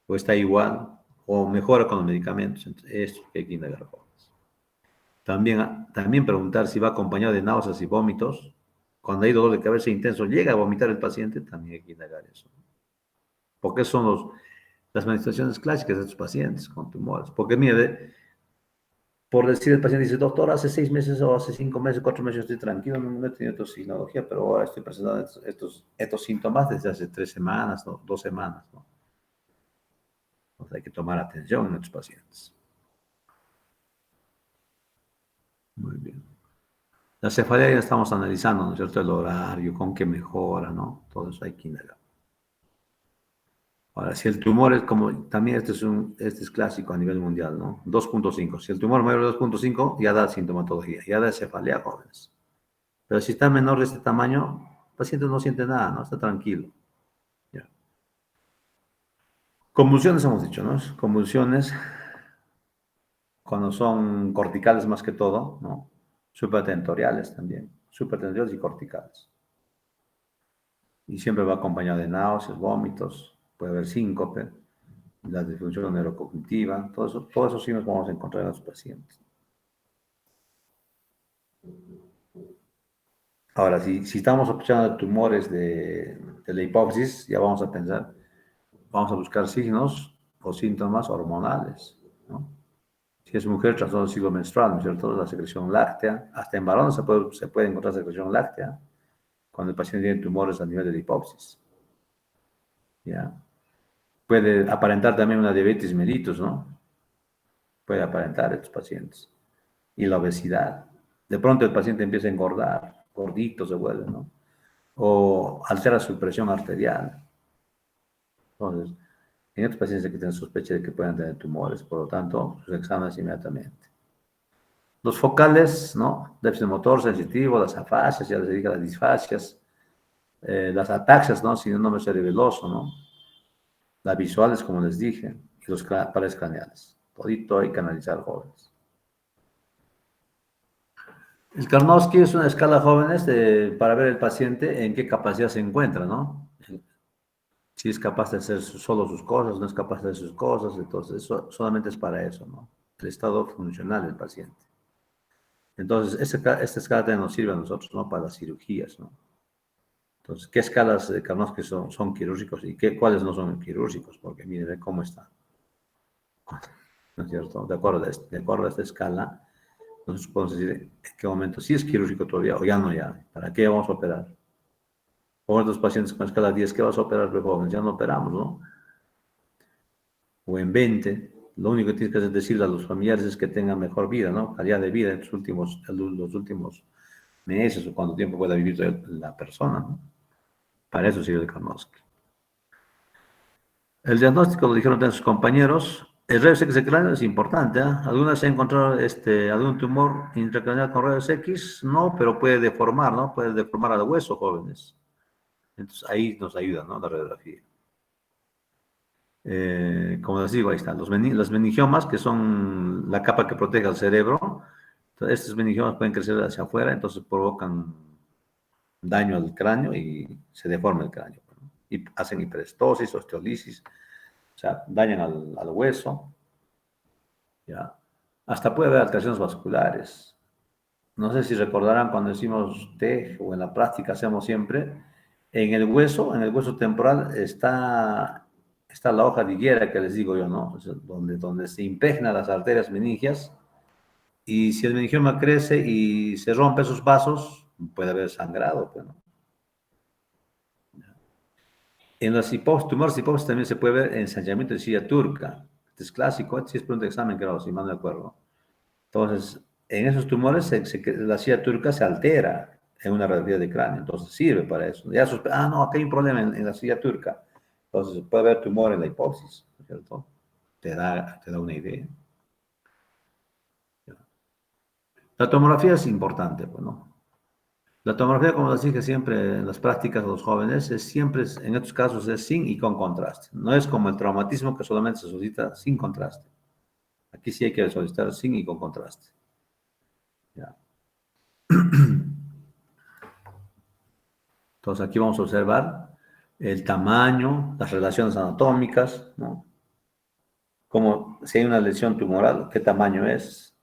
¿O está igual? ¿O mejora con los medicamentos? Entonces, esto que hay que indagar. También preguntar si va acompañado de náuseas y vómitos. Cuando hay dolor de cabeza intenso, llega a vomitar el paciente, también hay que indagar eso. Porque son las manifestaciones clásicas de estos pacientes con tumores. Porque mire, por decir, el paciente dice, doctor, hace 6 meses o hace 5 meses, 4 meses estoy tranquilo, no he tenido toxicología, pero ahora estoy presentando estos síntomas desde hace 3 semanas, ¿no? 2 semanas, ¿no? Entonces hay que tomar atención en estos pacientes. Muy bien. La cefalea ya estamos analizando, ¿no es cierto? El horario, con qué mejora, ¿no? Todo eso hay que indagar. Ahora, si el tumor es como, también este es clásico a nivel mundial, ¿no? 2.5. Si el tumor mayor de 2.5, ya da sintomatología, ya da cefalea, jóvenes. Pero si está menor de este tamaño, el paciente no siente nada, ¿no? Está tranquilo. Ya. Convulsiones hemos dicho, ¿no? Convulsiones, cuando son corticales más que todo, ¿no? Supratentoriales también, supratentoriales y corticales. Y siempre va acompañado de náuseas, vómitos, puede haber síncope, la disfunción neurocognitiva, todo eso sí nos vamos a encontrar en los pacientes. Ahora, si estamos escuchando tumores de la hipófisis, ya vamos a pensar, vamos a buscar signos o síntomas hormonales, ¿no? Si es mujer, trastorno del ciclo menstrual, ¿no es cierto? La secreción láctea, hasta en varones se puede encontrar secreción láctea cuando el paciente tiene tumores a nivel de la hipófisis. ¿Ya? Puede aparentar también una diabetes mellitus, ¿no? Puede aparentar estos pacientes. Y la obesidad. De pronto el paciente empieza a engordar, gordito se vuelve, ¿no? O altera su presión arterial. Entonces, en estos pacientes hay que tener sospecha de que puedan tener tumores, por lo tanto, sus exámenes inmediatamente. Los focales, ¿no? Déficit motor sensitivo, las afasias, ya les dedica las disfasias, las ataxias, ¿no? Síndrome cerebeloso, ¿no? Las visuales, como les dije, y los pares craneales. Todito hay que analizar, jóvenes. El Karnofsky es una escala, jóvenes, para ver el paciente en qué capacidad se encuentra, ¿no? Si es capaz de hacer solo sus cosas, no es capaz de hacer sus cosas, entonces eso solamente es para eso, ¿no? El estado funcional del paciente. Entonces, esta escala también nos sirve a nosotros, ¿no? Para las cirugías, ¿no? Entonces, ¿qué escalas de Karnofsky son quirúrgicos y cuáles no son quirúrgicos? Porque miren cómo están. ¿No es cierto? De acuerdo a esta escala, nosotros podemos decir en qué momento sí es quirúrgico todavía o ya no ya. ¿Para qué vamos a operar? O otros pacientes con escala 10, ¿qué vas a operar, jóvenes? Ya no operamos, ¿no? O en 20, lo único que tienes que hacer es decirle a los familiares es que tengan mejor vida, ¿no? Calidad de vida en los últimos meses o cuánto tiempo pueda vivir la persona, ¿no? Para eso sirve el Karnofsky. El diagnóstico lo dijeron también sus compañeros. El rayos X de cráneo es importante, ¿eh? ¿Alguna vez se ha encontrado algún tumor intracraneal con rayos X? No, pero puede deformar, ¿no? Puede deformar al hueso, jóvenes. Entonces ahí nos ayuda, ¿no? La radiografía. Como les digo, ahí están. Los meningiomas, que son la capa que protege al cerebro. Entonces, estos meningiomas pueden crecer hacia afuera, entonces provocan daño al cráneo y se deforma el cráneo, ¿no? Y hacen hiperestosis, osteolisis, o sea, dañan al hueso, ¿ya? Hasta puede haber alteraciones vasculares. No sé si recordarán cuando decimos TEG o en la práctica hacemos siempre, en el hueso temporal está la hoja de higuera que les digo yo, ¿no? O sea, donde se impregnan las arterias meningias y si el meningioma crece y se rompe esos vasos, puede haber sangrado, pues, ¿no? En los tumores hipófisis también se puede ver ensanchamiento de silla turca. Este es clásico, este es pregunta de examen, creo, si mal no me acuerdo. Entonces, en esos tumores la silla turca se altera en una radiografía de cráneo, entonces sirve para eso. Ya no, acá hay un problema en la silla turca. Entonces, puede haber tumor en la hipófisis, ¿no es cierto? Te da una idea. La tomografía es importante, pues, ¿no? La tomografía, como les dije siempre en las prácticas de los jóvenes, en estos casos es sin y con contraste. No es como el traumatismo que solamente se solicita sin contraste. Aquí sí hay que solicitar sin y con contraste. ¿Ya? Entonces aquí vamos a observar el tamaño, las relaciones anatómicas, ¿no? Como si hay una lesión tumoral, qué tamaño es,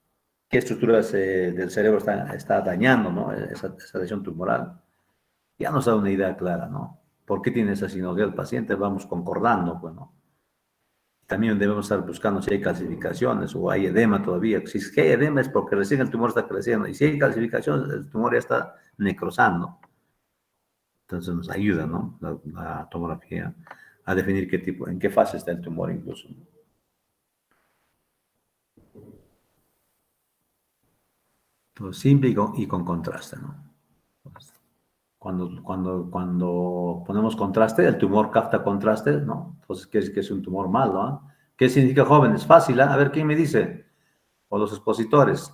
qué estructuras del cerebro está dañando, ¿no? Esa lesión tumoral. Ya nos da una idea clara, ¿no? ¿Por qué tiene esa sinología el paciente? Vamos concordando, pues, ¿no? También debemos estar buscando si hay calcificaciones o hay edema todavía. Si es que hay edema es porque recién el tumor está creciendo. Y si hay calcificaciones, el tumor ya está necrosando. Entonces nos ayuda, ¿no? La tomografía a definir qué tipo, en qué fase está el tumor incluso, ¿no? Entonces, simple y con contraste, ¿no? Cuando ponemos contraste, el tumor capta contraste, ¿no? Entonces quiere decir que es un tumor malo, ¿ah? ¿Qué significa jóvenes? Fácil, ¿ah? A ver, ¿quién me dice? O los expositores.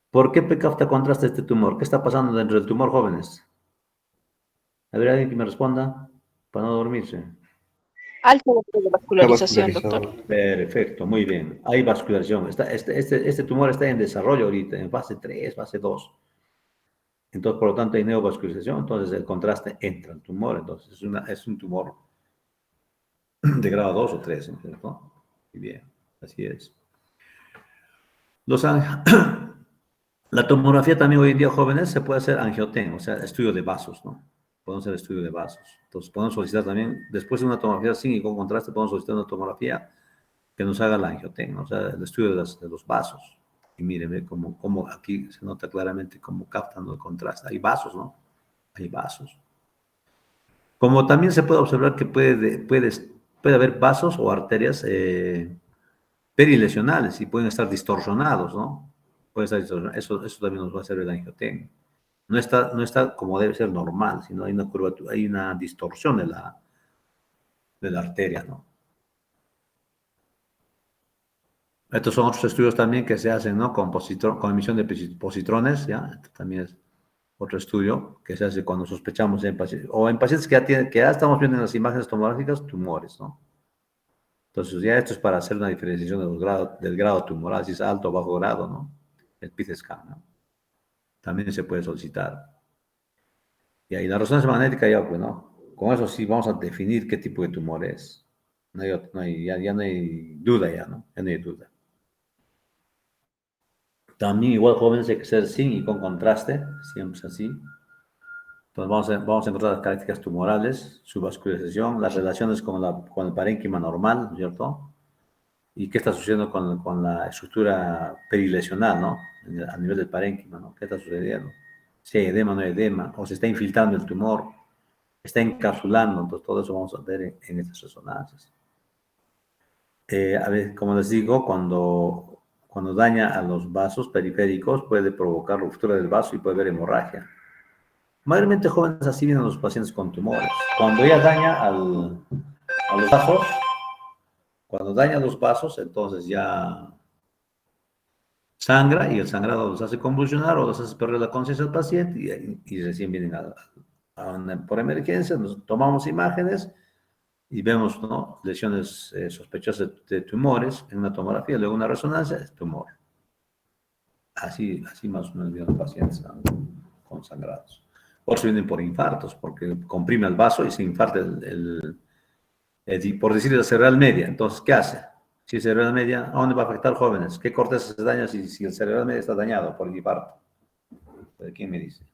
¿Por qué capta contraste este tumor? ¿Qué está pasando dentro del tumor, jóvenes? A ver, alguien que me responda para no dormirse. Alto de Está vascularización, doctor. vascularizado. Perfecto, muy bien. Hay vascularización. Este tumor está en desarrollo ahorita, en fase 3, fase 2. Entonces, por lo tanto, hay neovascularización. Entonces, el contraste entra al tumor. Entonces, es un tumor de grado 2 o 3, ¿cierto? Muy bien, así es. Los La tomografía también hoy en día, jóvenes, se puede hacer angioten, o sea, estudio de vasos, ¿no? Podemos hacer estudio de vasos. Entonces, podemos solicitar también, después de una tomografía sin y con contraste, podemos solicitar una tomografía que nos haga la angioten, o sea, el estudio de los vasos. Y miren, ve cómo aquí se nota claramente cómo captan el contraste. Hay vasos, ¿no? Hay vasos. Como también se puede observar que puede haber vasos o arterias perilesionales y pueden estar distorsionados, ¿no? Puede estar distorsionado. Eso también nos va a hacer el angiotensina. No está como debe ser normal, sino hay una curvatura, hay una distorsión de la arteria, ¿no? Estos son otros estudios también que se hacen, ¿no? Con emisión de positrones, ¿ya? Esto también es otro estudio que se hace cuando sospechamos en pacientes, o en pacientes que ya estamos viendo en las imágenes tomográficas tumores, ¿no? Entonces, ya esto es para hacer una diferenciación del grado tumoral, si es alto o bajo grado, ¿no? El PET scan, ¿no? También se puede solicitar. Y ahí la resonancia magnética, ya, pues, ¿no? Con eso sí vamos a definir qué tipo de tumor es. Ya no hay duda, ya, ¿no? Ya no hay duda. También, igual, jóvenes, hay que ser sin y con contraste, siempre es así. Entonces, vamos a encontrar las características tumorales, su vascularización, las relaciones con el parénquima normal, ¿no es cierto? Y qué está sucediendo con la estructura perilesional, ¿no? A nivel del parénquima, ¿no? ¿Qué está sucediendo? Si hay edema o no hay edema, o se está infiltrando el tumor, está encapsulando, entonces todo eso vamos a ver en estas resonancias. A ver, como les digo, cuando daña a los vasos periféricos puede provocar ruptura del vaso y puede haber hemorragia. Mayormente jóvenes así vienen los pacientes con tumores. Cuando ya daña a los vasos, cuando daña los vasos, entonces ya sangra y el sangrado los hace convulsionar o los hace perder la conciencia del paciente y recién vienen por emergencia, nos tomamos imágenes y vemos, ¿no? Lesiones sospechosas de tumores en una tomografía, luego una resonancia, es tumor. Así más o menos vienen los pacientes, ¿no? Con sangrados. Otros vienen por infartos, porque comprime el vaso y se infarta por decir, la cerebral media. Entonces, ¿qué hace? Si es cerebral media, ¿a dónde va a afectar, jóvenes? ¿Qué corteza se daña si el cerebral media está dañado por el infarto? ¿Quién me dice?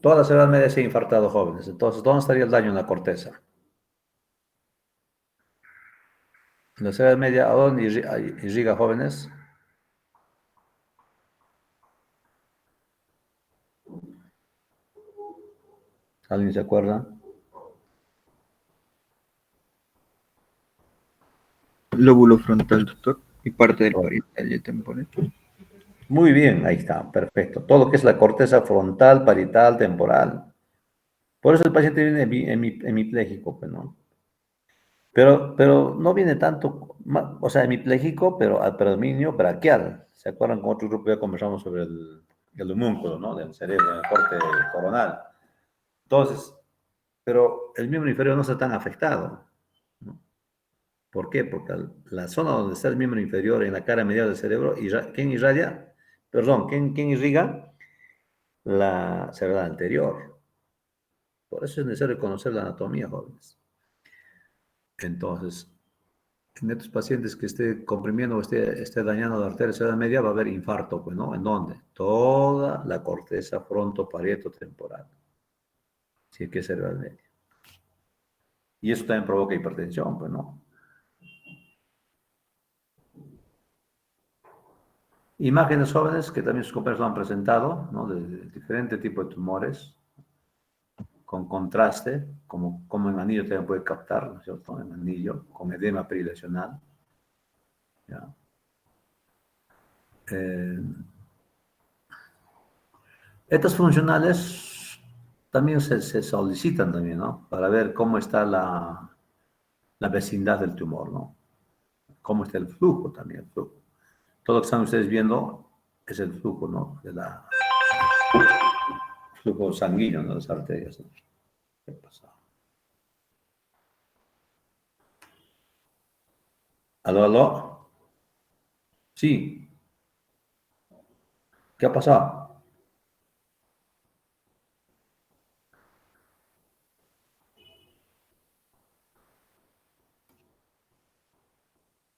Toda la cerebral media se ha infartado, jóvenes. Entonces, ¿dónde estaría el daño en la corteza? La cerebral media, ¿a dónde irriga, jóvenes? ¿Alguien se acuerda? Lóbulo frontal, doctor, y parte del parietal y el temporal. Muy bien, ahí está, perfecto. Todo lo que es la corteza frontal, parietal, temporal. Por eso el paciente viene hemipléjico, pues, ¿no? Pero no viene tanto, o sea, hemipléjico, pero al predominio braquial. ¿Se acuerdan? Con otro grupo ya conversamos sobre el homúnculo, ¿no? Del cerebro, el corte coronal. Entonces, pero el miembro inferior no está tan afectado, ¿no? ¿Por qué? Porque la zona donde está el miembro inferior, en la cara medial del cerebro, ¿quién irradia? Perdón, ¿quién irriga? La cerebral anterior. Por eso es necesario conocer la anatomía, jóvenes. Entonces, en estos pacientes que esté comprimiendo o esté dañando la arteria cerebral media, va a haber infarto, pues, ¿no? ¿En dónde? Toda la corteza frontoparieto-temporal. Sí, que es cerebral media. Y eso también provoca hipertensión, pues, ¿no? Imágenes jóvenes que también sus compañeros lo han presentado, ¿no? De diferente tipo de tumores, con contraste, como en anillo también puede captar, ¿no es cierto? En anillo, con edema perilesional. ¿Ya? Estas funcionales también se solicitan también, ¿no? Para ver cómo está la vecindad del tumor, ¿no? Cómo está el flujo también, el flujo. Todo lo que están ustedes viendo es el flujo, ¿no? Flujo sanguíneo, ¿no? Las arterias, ¿no? ¿Qué pasa? ¿Aló, aló? Sí. ¿Qué ha pasado?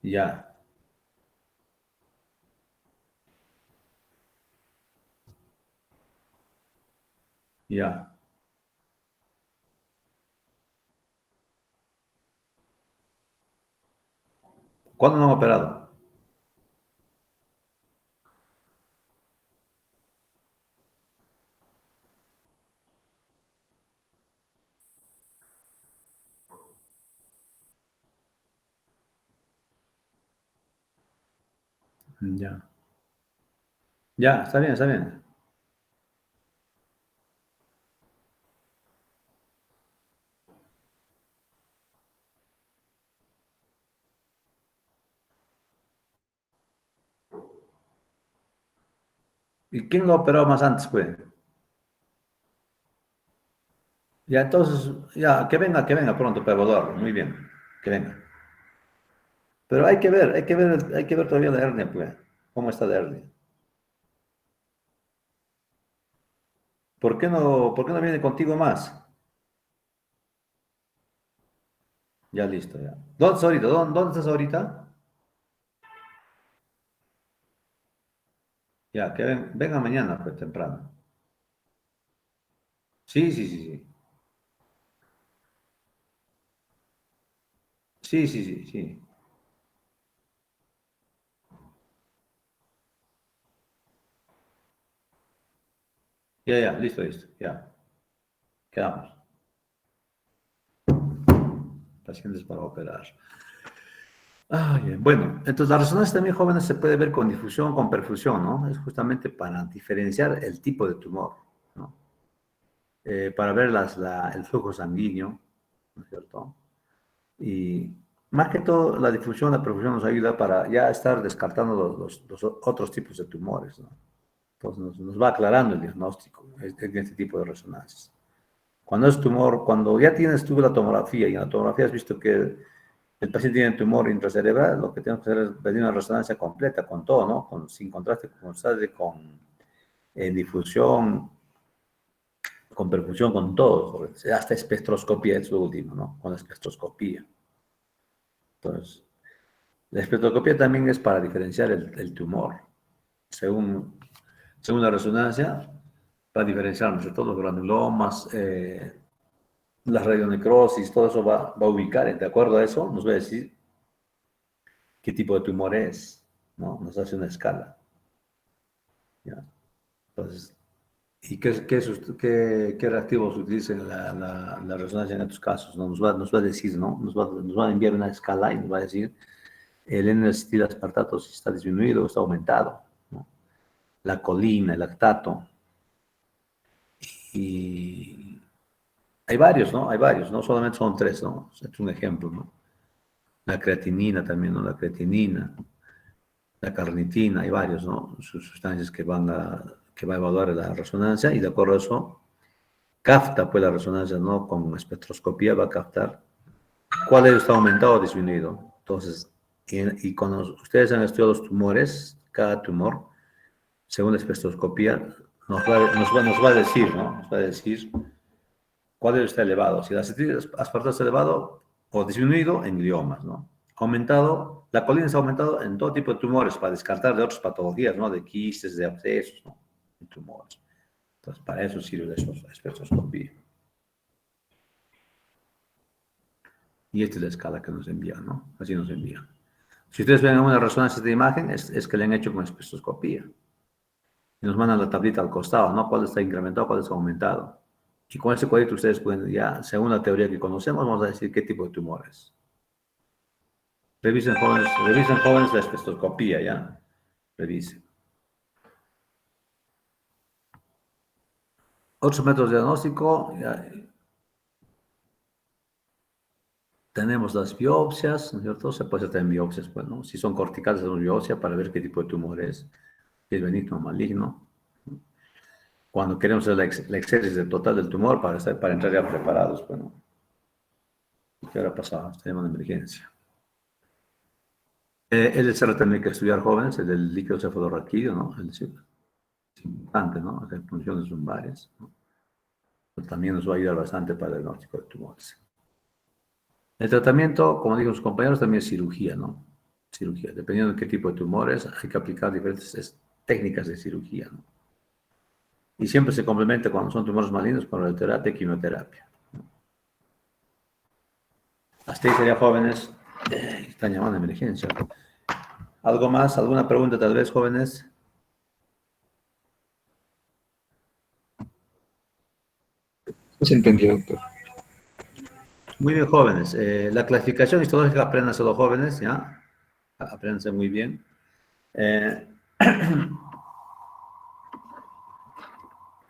Ya, ya. ¿Cuándo no han operado? Ya. Ya, está bien, está bien. ¿Y quién lo ha operado más antes, pues? Ya, entonces, ya, que venga pronto para evaluarlo. Muy bien, que venga. Pero hay que ver todavía la hernia, pues. ¿Cómo está la hernia? ¿Por qué no viene contigo más? Ya listo, ya. ¿Dónde estás ahorita? ¿Dónde estás ahorita? Ya, venga mañana, pues, temprano. Sí, sí, sí, sí. Sí, sí, sí, sí. Ya, ya, listo, listo. Ya, quedamos. Pacientes para operar. Ah, bien. Bueno, entonces la resonancia también, jóvenes, se puede ver con difusión, con perfusión, ¿no? Es justamente para diferenciar el tipo de tumor, ¿no? Para ver el flujo sanguíneo, ¿no es cierto? Y más que todo, la difusión, la perfusión nos ayuda para ya estar descartando los otros tipos de tumores, ¿no? Entonces nos va aclarando el diagnóstico en este tipo de resonancias. Cuando es tumor, cuando ya tienes tú la tomografía y en la tomografía has visto que el paciente tiene tumor intracerebral, lo que tenemos que hacer es pedir una resonancia completa con todo, ¿no? Sin contraste, con difusión, con perfusión, con todo. Hasta espectroscopía es lo último, ¿no? Con la espectroscopía. Entonces, la espectroscopía también es para diferenciar el tumor. Según, según la resonancia, para diferenciar, ¿no? Todos los granulomas, la radionecrosis, todo eso va a ubicar. De acuerdo a eso, nos va a decir qué tipo de tumor es, ¿no? Nos hace una escala, ¿ya? Entonces, ¿y qué reactivos utilizan la resonancia en estos casos? ¿No? Nos va a decir, ¿no? Nos va a enviar una escala y nos va a decir el N-acetil-aspartato si está disminuido o está aumentado, ¿no? La colina, el lactato. Y hay varios, ¿no? Hay varios, no solamente son tres, ¿no? Es un ejemplo, ¿no? La creatinina también, ¿no? La creatinina, la carnitina, hay varios, ¿no? Sustancias que va a evaluar la resonancia y de acuerdo a eso capta pues la resonancia, ¿no? Con espectroscopía va a captar cuál de ellos está aumentado o disminuido. Entonces, y cuando ustedes han estudiado los tumores, cada tumor, según la espectroscopía, nos va a decir, ¿no? Nos va a decir cuál de ellos está elevado. Si el acetil aspartato está elevado o disminuido en gliomas, ¿no? aumentado, la colina se ha aumentado en todo tipo de tumores para descartar de otras patologías, ¿no? De quistes, de abscesos, ¿no? De tumores. Entonces, para eso sirve la espectroscopía. Y esta es la escala que nos envían, ¿no? Así nos envían. Si ustedes ven una resonancia de imagen, es que le han hecho con espectroscopía. Y nos mandan la tablita al costado, ¿no? Cuál está incrementado, cuál está aumentado. Y con ese cuadrito ustedes pueden, ya, según la teoría que conocemos, vamos a decir qué tipo de tumor es. Revisen jóvenes la espectroscopía, ¿ya? Revisen. Otros métodos de diagnóstico, ya. Tenemos las biopsias, ¿no es cierto? Se puede hacer también biopsias, pues, ¿no? Si son corticales, hacemos biopsia para ver qué tipo de tumor es, si es benigno o maligno. Cuando queremos hacer la exégesis total del tumor para entrar ya preparados, pues, ¿no? ¿Qué hora pasaba? Tenemos una emergencia. El LCR también hay que estudiar, jóvenes, el del líquido cefalorraquídeo, ¿no? Es importante, ¿no? Las funciones lumbres, ¿no? Pero también nos va a ayudar bastante para el diagnóstico de tumores. El tratamiento, como dijeron sus compañeros, también es cirugía, ¿no? Cirugía. Dependiendo de qué tipo de tumores, hay que aplicar diferentes técnicas de cirugía, ¿no? Y siempre se complementa cuando son tumores malignos con radioterapia y quimioterapia, ¿no? Hasta ahí sería, jóvenes. Están llamando a emergencia. ¿Algo más? ¿Alguna pregunta tal vez, jóvenes? Se entendió, doctor. Muy bien, jóvenes. La clasificación histológica apréndanse los jóvenes, ¿ya? Apréndanse muy bien.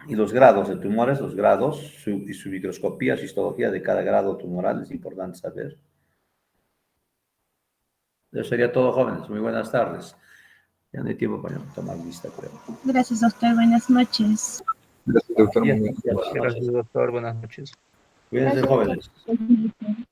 Y los grados de tumores, los grados, y su microscopía, su histología de cada grado tumoral es importante saber. Eso sería todo, jóvenes. Muy buenas tardes. Ya no hay tiempo para tomar lista, creo. Gracias, doctor. Buenas noches. Gracias, doctor. Yes, Muy bien. yes, Gracias, doctor. Buenas noches. Cuídense, jóvenes. Gracias.